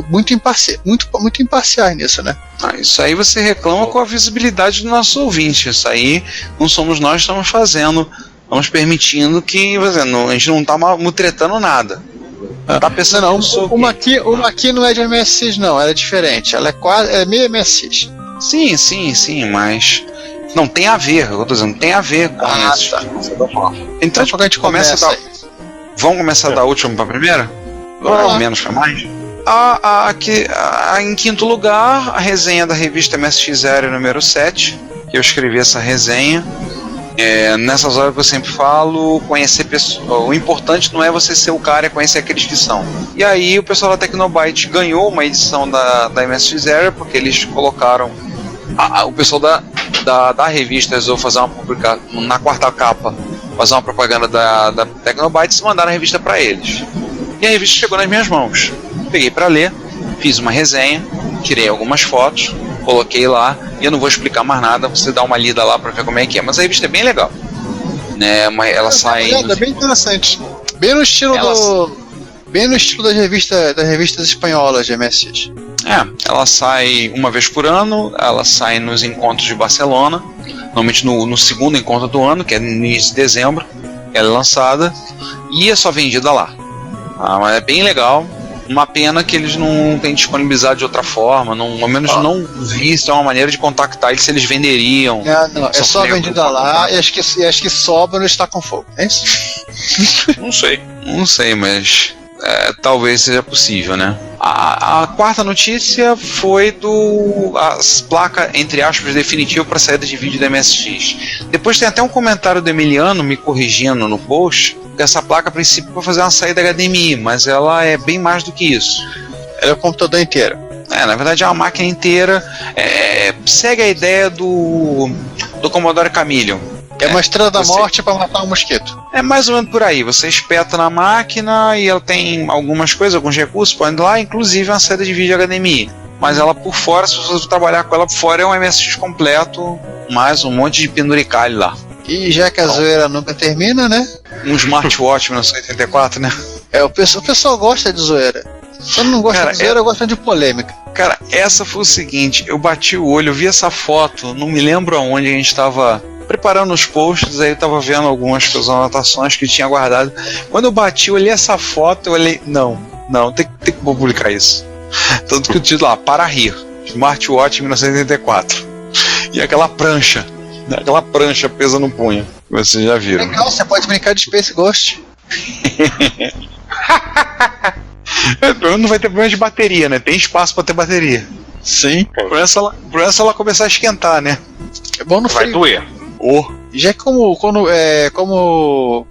muito imparciais nisso, né? Isso aí você reclama com a visibilidade do nosso ouvinte. Isso aí não somos nós que estamos fazendo, estamos permitindo que a gente não tá mutretando nada. Tá pensando uma aqui não é de MSX não, ela é diferente, ela é meio MSX. Sim, mas não tem a ver, eu tô dizendo, tem a ver com isso. Tá. Então a gente começa vamos começar da última para a primeira? Ou menos para mais? Em quinto lugar, a resenha da revista MSX Zero número 7, que eu escrevi essa resenha. Nessas horas que eu sempre falo, conhecer pessoas. O importante não é você ser o cara, é conhecer aqueles que são. E aí o pessoal da Tecnobyte ganhou uma edição da MSX Zero, porque eles colocaram. O pessoal da revista resolveu fazer uma publicação na quarta capa, fazer uma propaganda da Tecnobyte e mandaram a revista para eles. E a revista chegou nas minhas mãos. Peguei para ler, fiz uma resenha, tirei algumas fotos, coloquei lá, e eu não vou explicar mais nada, você dá uma lida lá para ver como é que é. Mas a revista é bem legal, né? Ela sai. É bem interessante. Bem no estilo das revistas espanholas de MSX. Ela sai uma vez por ano, ela sai nos encontros de Barcelona, normalmente no segundo encontro do ano, que é no início de dezembro, ela é lançada e é só vendida lá. Mas é bem legal. Uma pena que eles não têm disponibilizado de outra forma, ao menos não vi se é uma maneira de contactar eles, se eles venderiam. É só vendida lá e acho que sobra no Está com Fogo, é isso? Não sei, mas talvez seja possível, né? A quarta notícia foi as placas, entre aspas, definitiva para saída de vídeo da MSX. Depois tem até um comentário do Emiliano me corrigindo no post, que essa placa a princípio vai fazer uma saída HDMI, mas ela é bem mais do que isso. Ela é o computador inteiro. Na verdade é uma máquina inteira. Segue a ideia do Commodore Chameleon. É uma estrela da morte para matar um mosquito. É mais ou menos por aí. Você espeta na máquina e ela tem algumas coisas, alguns recursos, pode ir lá, inclusive uma saída de vídeo HDMI. Mas ela por fora, se você trabalhar com ela por fora, é um MSX completo, mais um monte de penduricalho lá. E já que a zoeira nunca termina, né? Um smartwatch 1984, né? O pessoal gosta de zoeira. Só não gosta de zoeira, gosta de polêmica. Cara, essa foi o seguinte, eu bati o olho, eu vi essa foto, não me lembro aonde a gente estava preparando os posts, aí eu tava vendo algumas anotações que eu tinha guardado. Quando eu bati, eu olhei essa foto, eu olhei, não, tem que publicar isso. Tanto que o título lá, para rir, Smartwatch 1984. E aquela prancha presa no punho, vocês já viram. Legal, você pode brincar de Space Ghost. Não vai ter problema de bateria, né? Tem espaço para ter bateria. Sim. Por essa ela começar a esquentar, né? É bom no Vai frio. doer. Já que como o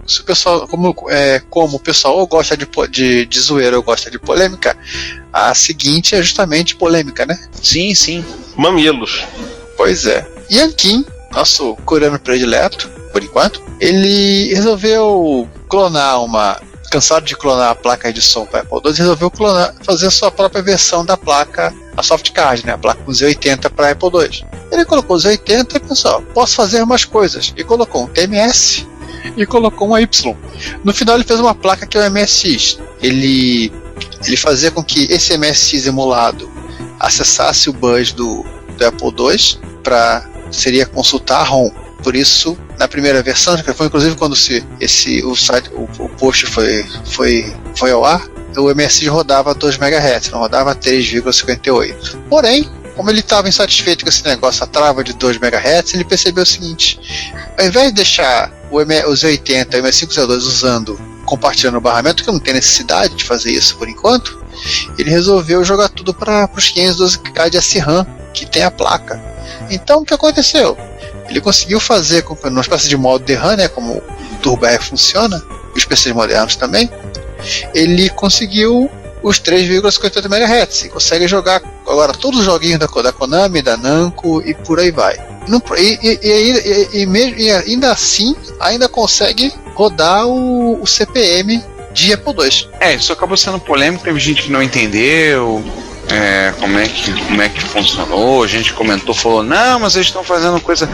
pessoal ou gosta de zoeira ou gosta de polêmica, a seguinte é justamente polêmica, né? Sim. Mamilos. Pois é. Yankin, nosso coreano predileto, por enquanto, ele resolveu cansado de clonar a placa de som para Apple II, resolveu fazer a sua própria versão da placa, a softcard, né, a placa com Z80 para Apple II. Ele colocou o Z80 e pensou, posso fazer umas coisas, e colocou um TMS e colocou um Y. No final ele fez uma placa que é o MSX. Ele fazia com que esse MSX emulado acessasse o BUS do Apple II seria consultar a ROM. Por isso, na primeira versão, que foi inclusive quando o post foi ao ar, o MSX rodava 2 MHz, não rodava 3,58. Porém, como ele estava insatisfeito com esse negócio, a trava de 2 MHz, ele percebeu o seguinte: ao invés de deixar os 80 e o MS502 compartilhando o barramento, que não tem necessidade de fazer isso por enquanto, ele resolveu jogar tudo para os 512K de SRAM que tem a placa. Então o que aconteceu? Ele conseguiu fazer uma espécie de modo DRAM, né, como o TurboR funciona, e os PCs modernos também. Ele conseguiu os 3,58 MHz e consegue jogar agora todos os joguinhos da Konami, da Namco e por aí vai. E ainda assim, ainda consegue rodar o CP/M de Apple II. Isso acabou sendo polêmico, teve gente que não entendeu como é que funcionou. A gente comentou, falou, não, mas eles estão fazendo coisa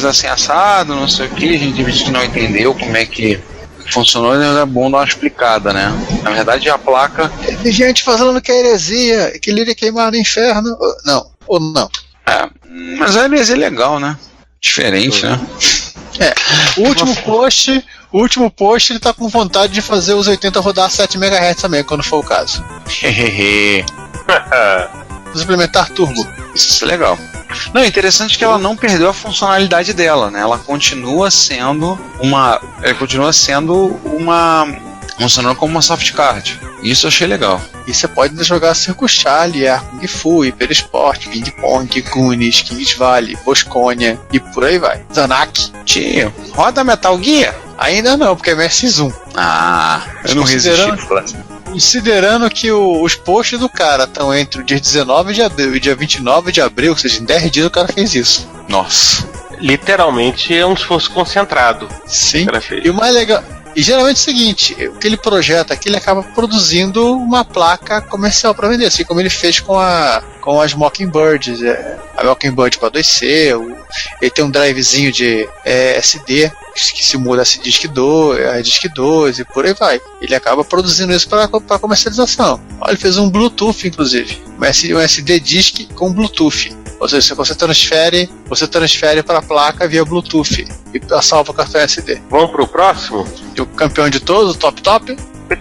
assim assado, não sei o que. A gente disse que não entendeu como é que funcionou, e é bom dar uma explicada, né? Na verdade, a placa... Tem gente falando que é heresia, que ele iria queimar no inferno. Não, ou não. Mas a heresia é legal, né? Diferente, né? O último post ele tá com vontade de fazer os 80 rodar 7 MHz também, quando for o caso. Implementar turbo. Isso é legal. Não, interessante que ela não perdeu a funcionalidade dela, né? Ela continua sendo funcionando como uma soft card. Isso eu achei legal. E você pode jogar Circo Charlie, Kung Fu, Hyper Sport, King Kong, Goonies, Kings Valley, Bosconia e por aí vai. Zanak. Tio, roda Metal Gear? Ainda não, porque é MS1. Eu não resisti. Considerando que os posts do cara estão entre o dia 19 de abril e o dia 29 de abril, ou seja, em 10 dias o cara fez isso. Nossa. Literalmente é um esforço concentrado. Sim. E o mais legal... E geralmente é o seguinte, o que ele projeta aqui, ele acaba produzindo uma placa comercial para vender, assim como ele fez com as Mockingbirds, a Mockingbird para 2C, ele tem um drivezinho de SD, que simula a Disc 2 e por aí vai. Ele acaba produzindo isso para comercialização. Olha, ele fez um Bluetooth, inclusive, um SD Disc com Bluetooth. Ou seja, você transfere para a placa via Bluetooth e salva o cartão SD. Vamos pro próximo? E o campeão de todos, o top?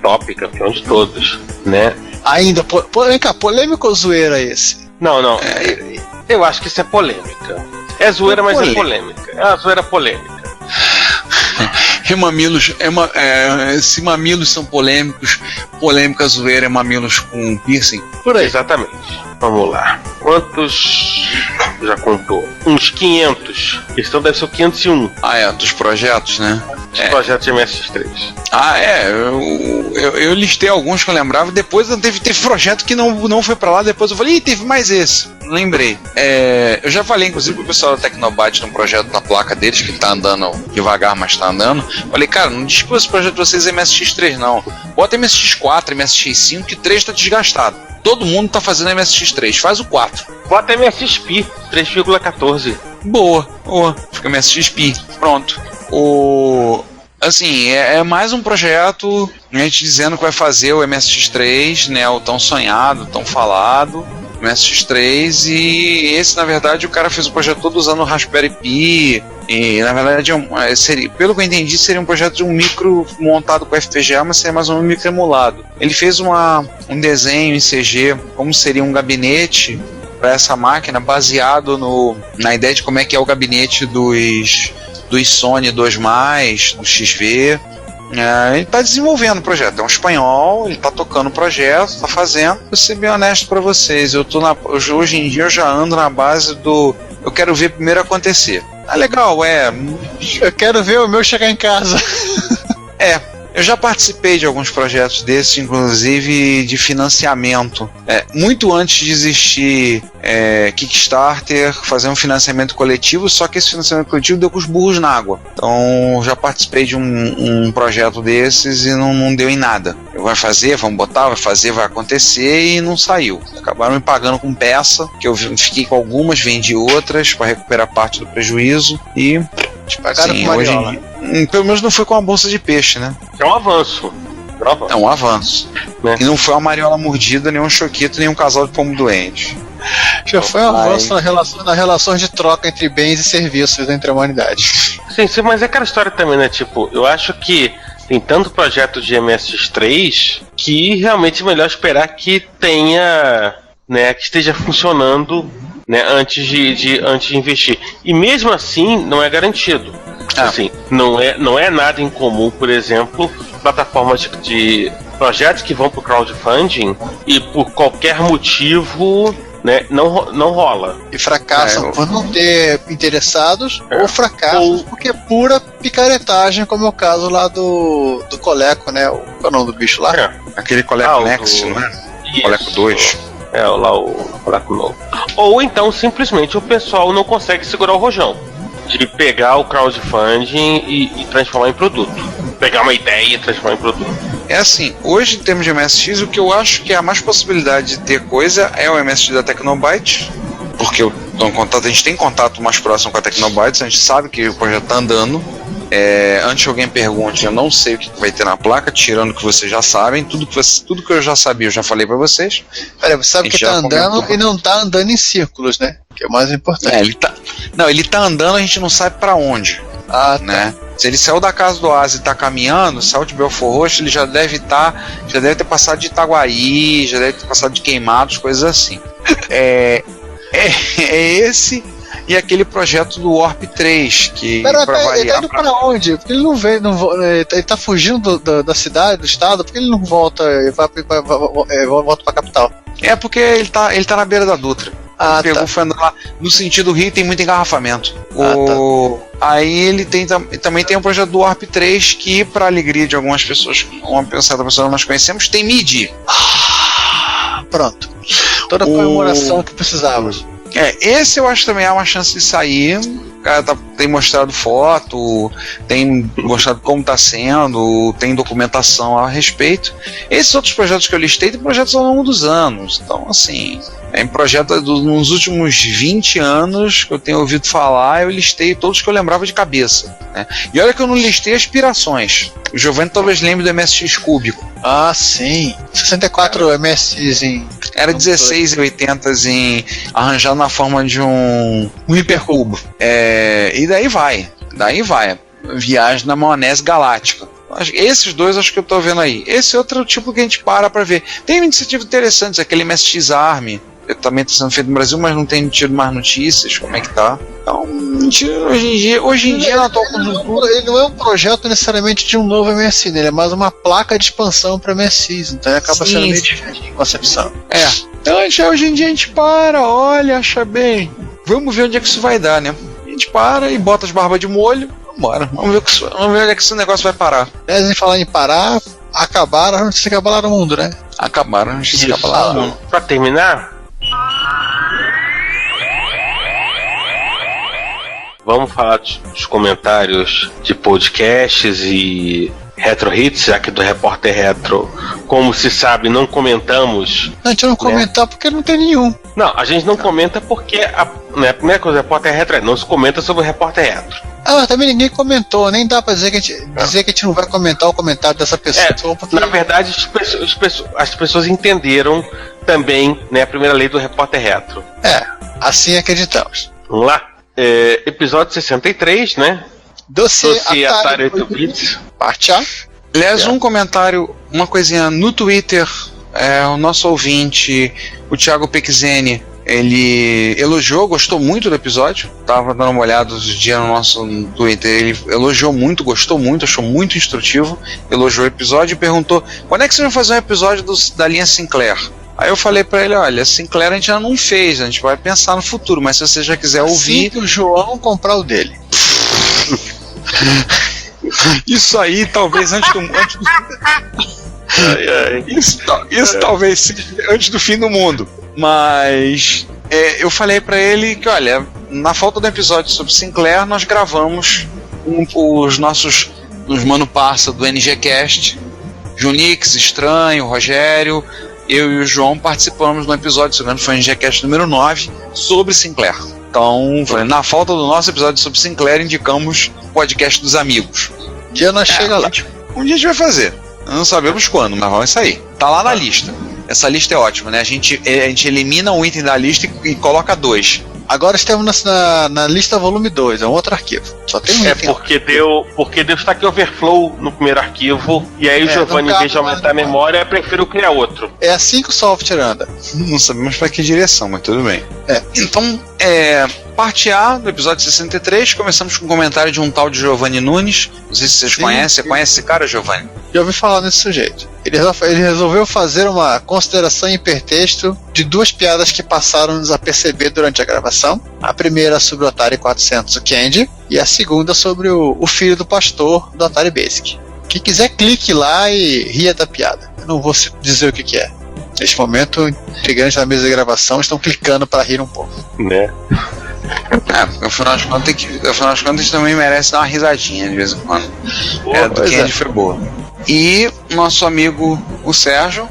Top, campeão de todos, né? Ainda, vem cá, polêmico ou zoeira esse? Não, eu acho que isso é polêmica. É zoeira, mas é polêmica. É uma zoeira polêmica. Se mamilos são polêmicos, polêmica zoeira é mamilos com piercing? Por aí. Exatamente. Vamos lá. Quantos já contou? Uns 500. Então deve ser o 501. Dos projetos, né? Os projetos de MSX3. Eu listei alguns que eu lembrava. Depois teve projeto que não foi pra lá. Depois eu falei, teve mais esse. Lembrei. Eu já falei, inclusive, pro pessoal da Tecnobyte num projeto na placa deles, que tá andando devagar, mas tá andando. Falei, cara, não dispõe esse projeto de vocês MSX3, não. Bota MSX4, MSX5, que 3 tá desgastado. Todo mundo tá fazendo MSX3, faz o 4. Bota MSXP 3,14. Boa. Fica MSXP. Pronto. Assim, é mais um projeto, a gente dizendo que vai fazer o MSX3, né? O tão sonhado, tão falado. MSX3, e esse, na verdade, o cara fez o projeto todo usando o Raspberry Pi, e na verdade, pelo que eu entendi, seria um projeto de um micro montado com FPGA, mas seria mais um micro emulado. Ele fez um desenho em CG, como seria um gabinete para essa máquina, baseado na ideia de como é que é o gabinete dos Sony 2+, do XV. Ele está desenvolvendo o projeto, é um espanhol, ele está tocando o projeto, está fazendo. Vou ser bem honesto para vocês, hoje em dia eu já ando na base do eu quero ver primeiro acontecer. Legal, eu quero ver o meu chegar em casa. Eu já participei de alguns projetos desses, inclusive de financiamento. Muito antes de existir Kickstarter, fazer um financiamento coletivo, só que esse financiamento coletivo deu com os burros na água. Então, já participei de um projeto desses e não deu em nada. Vai fazer, vamos botar, vai fazer, vai acontecer, e não saiu. Acabaram me pagando com peça, que eu fiquei com algumas, vendi outras para recuperar parte do prejuízo e... Sim, hoje em dia, pelo menos não foi com a bolsa de peixe, né? É um avanço. É um avanço. Né? E não foi uma mariola mordida, nem um choquito, nem um casal de pombo doente. Já foi um avanço na relação de troca entre bens e serviços entre a humanidade. Sim, mas é aquela história também, né? Tipo, eu acho que tem tanto projeto de MSX3 que realmente é melhor esperar que tenha, né, que esteja funcionando, né, antes de investir. E mesmo assim, não é garantido. Assim, não é nada incomum, por exemplo, plataformas de projetos que vão para o crowdfunding e por qualquer motivo, né, não rola. E fracassam por não ter interessados, ou fracassam porque é pura picaretagem, como é o caso lá do Coleco, né? Qual é o nome do bicho lá? Aquele Coleco Next, não é? Coleco 2. Lá o Coleco novo. Ou então, simplesmente, o pessoal não consegue segurar o rojão de pegar o crowdfunding e transformar em produto. Pegar uma ideia e transformar em produto. É assim, hoje em termos de MSX, o que eu acho que há mais possibilidade de ter coisa é o MSX da Tecnobyte, porque eu tô em contato, a gente tem contato mais próximo com a Tecnobyte, a gente sabe que o projeto tá andando. Antes que alguém pergunte, eu não sei o que vai ter na placa, tirando o que vocês já sabem, tudo que eu já sabia eu já falei pra vocês. Peraí, você sabe que tá andando e não tá andando em círculos, né? Que é o mais importante. Ele tá andando, a gente não sabe pra onde. Né? Se ele saiu da casa do Asa e tá caminhando, saiu de Belfort Roxo, ele já deve ter passado de Itaguaí, já deve ter passado de Queimados, coisas assim. É esse e aquele projeto do Warp 3 que ele tá indo pra onde? Porque ele não vem, ele tá fugindo da cidade, do estado, porque ele não volta e volta pra capital. É porque ele tá na beira da Dutra. Foi andar lá. No sentido Rio tem muito engarrafamento. Aí ele também tem um projeto do Warp 3 que, pra alegria de algumas pessoas, uma certa pessoa que nós conhecemos, tem MIDI. Pronto. Toda a comemoração que precisávamos. Esse eu acho também há uma chance de sair. O cara tem mostrado foto, tem mostrado como está sendo, tem documentação a respeito. Esses outros projetos que eu listei tem projetos ao longo dos anos. Então, assim, em projetos nos últimos 20 anos que eu tenho ouvido falar, eu listei todos que eu lembrava de cabeça, né? E olha que eu não listei aspirações. O Giovanni talvez lembre do MSX Cúbico. Sim. 64 MSX em... Era 16 e 80 arranjado na forma de um hipercubo. E daí vai. Viagem na maionese galáctica. Esses dois acho que eu tô vendo aí. Esse outro é o tipo que a gente para pra ver. Tem iniciativas interessantes, aquele MSX ARM. Também está sendo feito no Brasil, mas não tem tido mais notícias, como é que tá. Então, hoje em dia na atual conjuntura, ele não é um projeto necessariamente de um novo MSX, ele é mais uma placa de expansão para MSX, então ele acaba sendo meio diferente em concepção. Então hoje em dia a gente olha, acha bem, vamos ver onde é que isso vai dar, né? A gente para e bota as barbas de molho, vambora, vamos ver onde é que esse negócio vai parar. Aliás, em falar em parar, acabaram as notícias que abalaram o mundo, né? Acabaram as notícias que abalaram o mundo. Pra terminar, vamos falar dos comentários de podcasts e Retro Hits, aqui do Repórter Retro. Como se sabe, não comentamos. A gente não comenta porque não tem nenhum. Não, a gente não comenta porque a primeira coisa do Repórter Retro não se comenta sobre o Repórter Retro. Mas também ninguém comentou, nem dá pra dizer que a gente não vai comentar o comentário dessa pessoa. Porque... Na verdade, as pessoas entenderam também, né, a primeira lei do Repórter Retro. Assim acreditamos. Vamos lá. Episódio 63, né? Dossiê Atari 8-bits. Parte A. Aliás, um comentário, uma coisinha no Twitter, o nosso ouvinte, o Thiago Pexene, ele elogiou, gostou muito do episódio. Tava dando uma olhada outro dia no nosso Twitter. Ele elogiou muito, gostou muito, achou muito instrutivo. Elogiou o episódio e perguntou: quando é que vocês vão fazer um episódio da linha Sinclair? Aí eu falei pra ele: olha, Sinclair a gente já não fez, a gente vai pensar no futuro, mas se você já quiser ouvir. Assim que o João comprar o dele. Isso aí, talvez antes do Isso talvez seja antes do fim do mundo. Mas eu falei pra ele que, olha, na falta do episódio sobre Sinclair, nós gravamos os Mano Parça do NGCast, Junix, Estranho, Rogério, eu e o João participamos no episódio, se não me engano, foi o NGCast número 9, sobre Sinclair. Então, na falta do nosso episódio sobre Sinclair, indicamos o podcast dos amigos. Um dia nós chega lá. Um dia a gente vai fazer. Não sabemos quando, mas vamos sair. Tá lá na lista. Essa lista é ótima, né? A gente elimina um item da lista e coloca 2. Agora estamos na lista volume 2, é um outro arquivo. Só tem um item. Porque deu Stack Overflow no primeiro arquivo, e aí o Giovanni, em vez de aumentar a memória, preferiu criar outro. É assim que o software anda. Não sabemos para que direção, mas tudo bem. Então, parte A do episódio 63, começamos com um comentário de um tal de Giovanni Nunes. Não sei se vocês conhecem. Você conhece esse cara, Giovanni? Já ouvi falar nesse sujeito. Ele resolveu fazer uma consideração em hipertexto de 2 piadas que passaram desaperceber durante a gravação. A primeira sobre o Atari 400, o Candy, e a segunda sobre o filho do pastor do Atari Basic. Quem quiser, clique lá e ria da piada. Eu não vou dizer o que é. Neste momento, integrantes da mesa de gravação estão clicando para rir um pouco. Né? Afinal de contas, a gente também merece dar uma risadinha de vez em quando. Do Candy foi boa. E nosso amigo, o Sérgio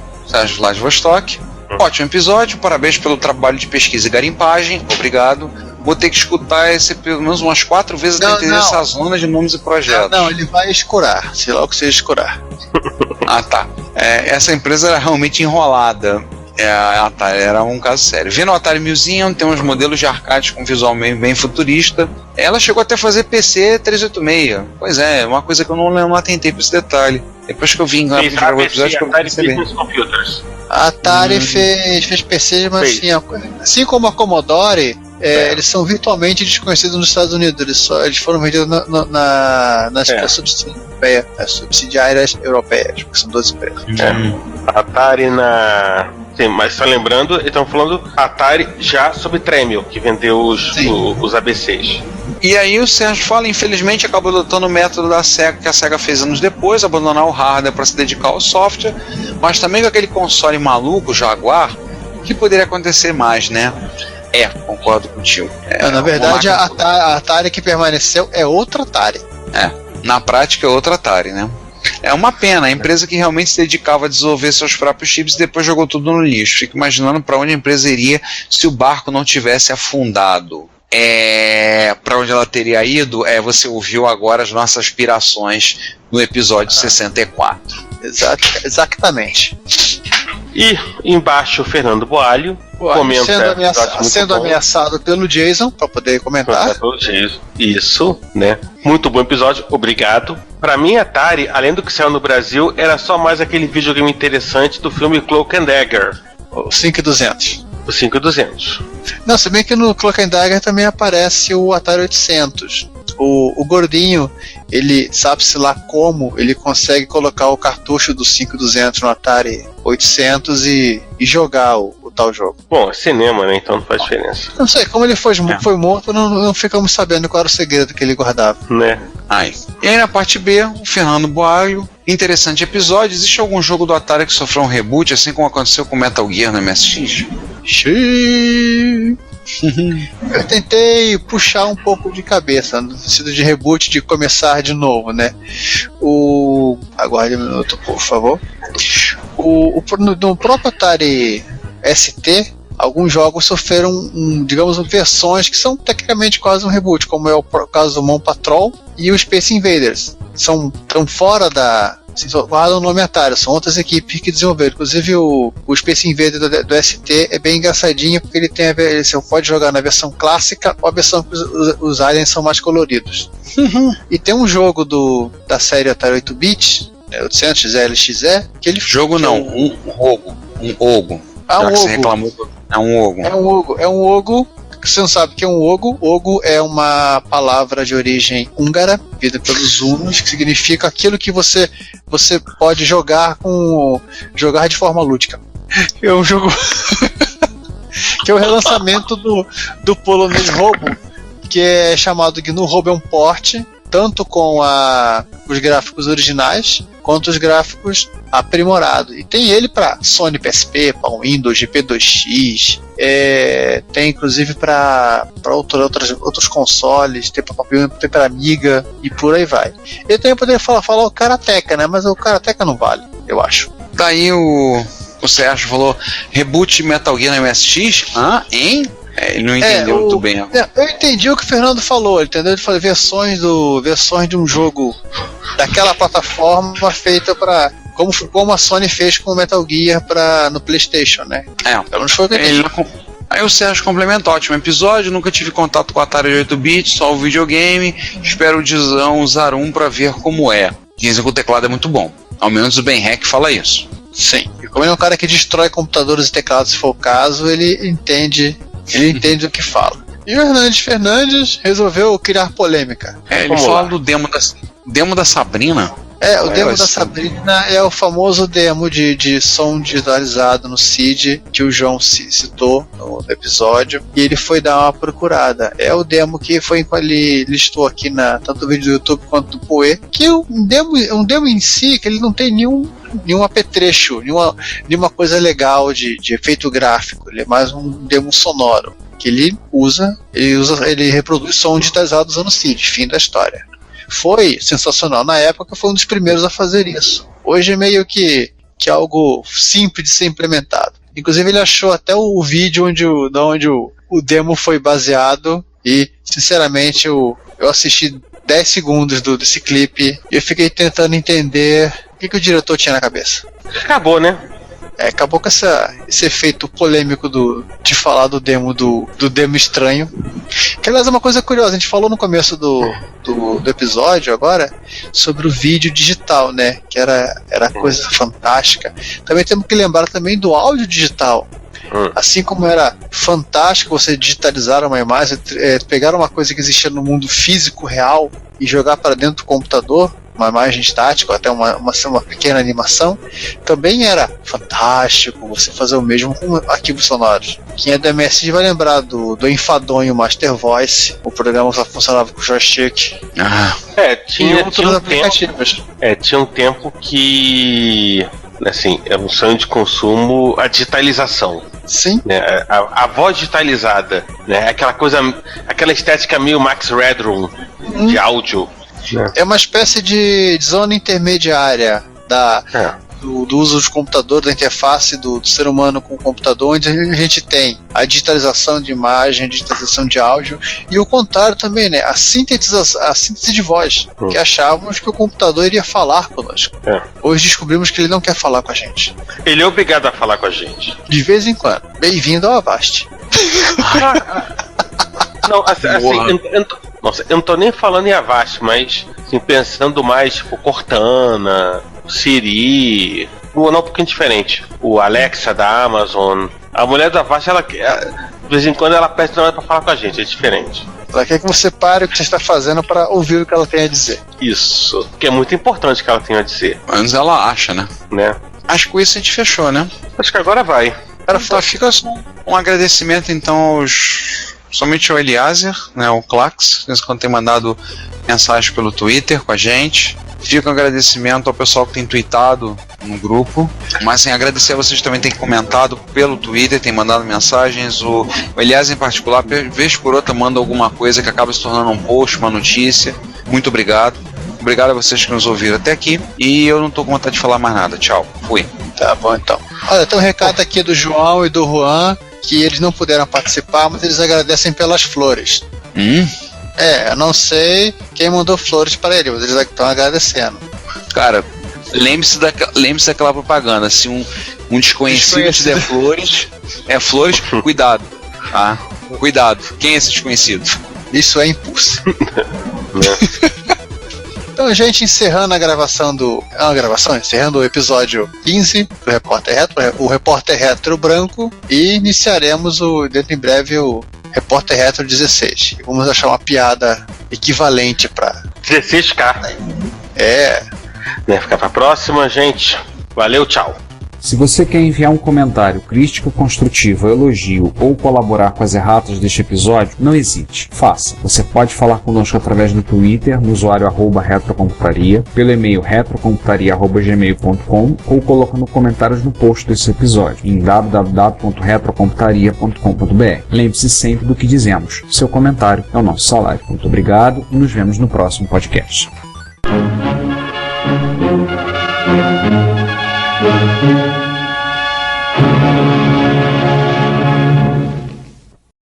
Vladivostok. Ótimo episódio, parabéns pelo trabalho de pesquisa e garimpagem, obrigado. Vou ter que escutar esse pelo menos umas 4 vezes para entender essa zona de nomes e projetos. Não, ele vai escurar, sei lá o que seja escurar. Ah, tá. Essa empresa era realmente enrolada. Era um caso sério. Vi no Atari Museum, tem uns modelos de arcade com visual bem futurista. Ela chegou até a fazer PC 386. Pois é, uma coisa que eu não atentei para esse detalhe. Depois que eu vim lá para o episódio que eu percebi. A Atari fez PC, mas assim como a Commodore, eles são virtualmente desconhecidos nos Estados Unidos. Eles foram vendidos nas subsidiárias europeias, porque são 12 empresas. Atari Sim, mas só lembrando, estamos falando Atari já sob Tremel, que vendeu os ABCs. E aí o Sérgio fala, infelizmente acabou adotando o método da SEGA, que a SEGA fez anos depois, abandonar o hardware para se dedicar ao software, mas também com aquele console maluco, Jaguar, o que poderia acontecer mais, né? Concordo contigo. Na verdade, a Atari que permaneceu é outra Atari. Na prática é outra Atari, né? É uma pena, a empresa que realmente se dedicava a desenvolver seus próprios chips e depois jogou tudo no lixo. Fico imaginando para onde a empresa iria se o barco não tivesse afundado. Para onde ela teria ido, você ouviu agora as nossas aspirações no episódio 64. Exatamente. E embaixo o Fernando Boalho comenta sendo ameaçado pelo Jason para poder comentar. Isso, né? Muito bom episódio, obrigado. Pra mim, Atari, além do que saiu no Brasil, era só mais aquele videogame interessante do filme Cloak and Dagger. O 5200. O 5200. Não, se bem que no Cloak and Dagger também aparece o Atari 800. O gordinho, ele sabe-se lá como ele consegue colocar o cartucho do 5200 no Atari 800 e jogar o tal jogo. Bom, é cinema, né? Então não faz diferença. Não sei, como ele foi morto, não ficamos sabendo qual era o segredo que ele guardava. Né? E aí na parte B, o Fernando Boalho. Interessante episódio. Existe algum jogo do Atari que sofreu um reboot, assim como aconteceu com Metal Gear no MSX? Eu tentei puxar um pouco de cabeça, no sentido de reboot, de começar de novo, né? Aguarde um minuto, por favor. No próprio Atari ST, alguns jogos sofreram, digamos, versões que são tecnicamente quase um reboot, como é o caso do Mon Patrol e o Space Invaders. São fora da... guardam o nome Atari, são outras equipes que desenvolveram. Inclusive o Space Invader do ST é bem engraçadinho, porque ele tem você pode jogar na versão clássica ou a versão que os aliens são mais coloridos. E tem um jogo da série Atari 8-bit, 800 LXE, que ele... um ogo. Você reclamou. É um ogo. É um ogo. Você não sabe o que é um ogo? Ogo é uma palavra de origem húngara, vista pelos hunos, que significa aquilo que você pode jogar de forma lúdica. É um jogo que é o relançamento do polonês Robo, que é chamado GNU Robo, é um porte, tanto com os gráficos originais quanto os gráficos aprimorados. E tem ele para Sony PSP, para Windows, GP2X, tem inclusive para outros consoles, tem para Amiga e por aí vai. Eu também poderia falar o Karateka, né? Mas o Karateka não vale, eu acho. Daí o Sérgio falou reboot Metal Gear no MSX? Ele não entendeu muito bem. Eu entendi o que o Fernando falou, entendeu? Ele falou versões de um jogo daquela plataforma feita para como a Sony fez com o Metal Gear no PlayStation, né? Aí o Sérgio complementou, ótimo episódio, nunca tive contato com o Atari 8-bit, só o videogame, espero o Dizão usar para ver como é. Dizem que o teclado é muito bom, ao menos o Ben Heck fala isso. Sim, e como ele é um cara que destrói computadores e teclados se for o caso, ele entende o que fala. E o Hernandes Fernandes resolveu criar polêmica. Ele fala do demo da Sabrina. O demo da Sabrina é o famoso demo de som digitalizado no CID que o João citou no episódio, e ele foi dar uma procurada. É o demo que ele listou aqui tanto no vídeo do YouTube quanto do Poe, que é um demo em si, que ele não tem nenhum apetrecho, nenhuma coisa legal de efeito gráfico. Ele é mais um demo sonoro que ele reproduz som digitalizado usando CID, fim da história. Foi sensacional na época, foi um dos primeiros a fazer isso. Hoje é meio que algo simples de ser implementado. Inclusive ele achou até o vídeo onde o demo foi baseado e, sinceramente, eu assisti 10 segundos desse clipe e eu fiquei tentando entender o que o diretor tinha na cabeça. Acabou, né? Acabou com esse efeito polêmico de falar do demo demo estranho. Que, aliás, é uma coisa curiosa. A gente falou no começo do episódio agora sobre o vídeo digital, né? Que era coisa fantástica. Também temos que lembrar também do áudio digital. Assim como era fantástico você digitalizar uma imagem, pegar uma coisa que existia no mundo físico real e jogar para dentro do computador, uma imagem estática, até uma pequena animação, também era fantástico você fazer o mesmo com arquivos sonoros. Quem é do MSI vai lembrar do Enfadonho Master Voice, o programa só funcionava com joystick. Tinha outros aplicativos. Tinha um tempo que, assim, era um sonho de consumo a digitalização. Sim. Né, a voz digitalizada, né, aquela estética meio Max Headroom de áudio. É uma espécie de zona intermediária do uso dos computadores, da interface do ser humano com o computador, onde a gente tem a digitalização de imagem, a digitalização de áudio, e o contrário também, né? A síntese de voz, que achávamos que o computador iria falar conosco. Hoje descobrimos que ele não quer falar com a gente. Ele é obrigado a falar com a gente. De vez em quando. Bem-vindo ao Avast. Não, nossa, eu não tô nem falando em Avast, mas assim, pensando mais, tipo, Cortana, Siri, não um pouquinho diferente. O Alexa da Amazon. A mulher da Avast, de vez em quando ela pede pra falar com a gente, é diferente. Ela quer que você pare o que você está fazendo para ouvir o que ela tem a dizer. Isso, que é muito importante o que ela tem a dizer. Antes ela acha, né? Acho que com isso a gente fechou, né? Acho que agora vai. Então fica um agradecimento então somente ao Eliezer, né, o Clax, quando tem mandado mensagem pelo Twitter com a gente. Fica um agradecimento ao pessoal que tem tweetado no grupo, mas sem agradecer a vocês que também têm comentado pelo Twitter, tem mandado mensagens. O Eliezer em particular, vez por outra, manda alguma coisa que acaba se tornando um post, uma notícia. Muito obrigado. Obrigado a vocês que nos ouviram até aqui. E eu não tô com vontade de falar mais nada. Tchau. Fui. Tá bom, então. Olha, tem um recado aqui do João e do Juan, que eles não puderam participar, mas eles agradecem pelas flores. Eu não sei quem mandou flores para eles, mas eles estão agradecendo. Cara, lembre-se daquela propaganda. Se um desconhecido te der flores, cuidado. Tá? Cuidado. Quem é esse desconhecido? Isso é impulso. Então, gente, encerrando a gravação encerrando o episódio 15 do Repórter Retro, o Repórter Retro branco, e iniciaremos dentro em breve o Repórter Retro 16. E vamos achar uma piada equivalente para 16K. Ficar pra próxima, gente. Valeu, tchau. Se você quer enviar um comentário crítico, construtivo, elogio ou colaborar com as erratas deste episódio, não hesite, faça. Você pode falar conosco através do Twitter, no usuário @retrocomputaria, pelo e-mail retrocomputaria@gmail.com ou colocando comentários no post desse episódio em www.retrocomputaria.com.br. Lembre-se sempre do que dizemos. Seu comentário é o nosso salário. Muito obrigado e nos vemos no próximo podcast. Thank you.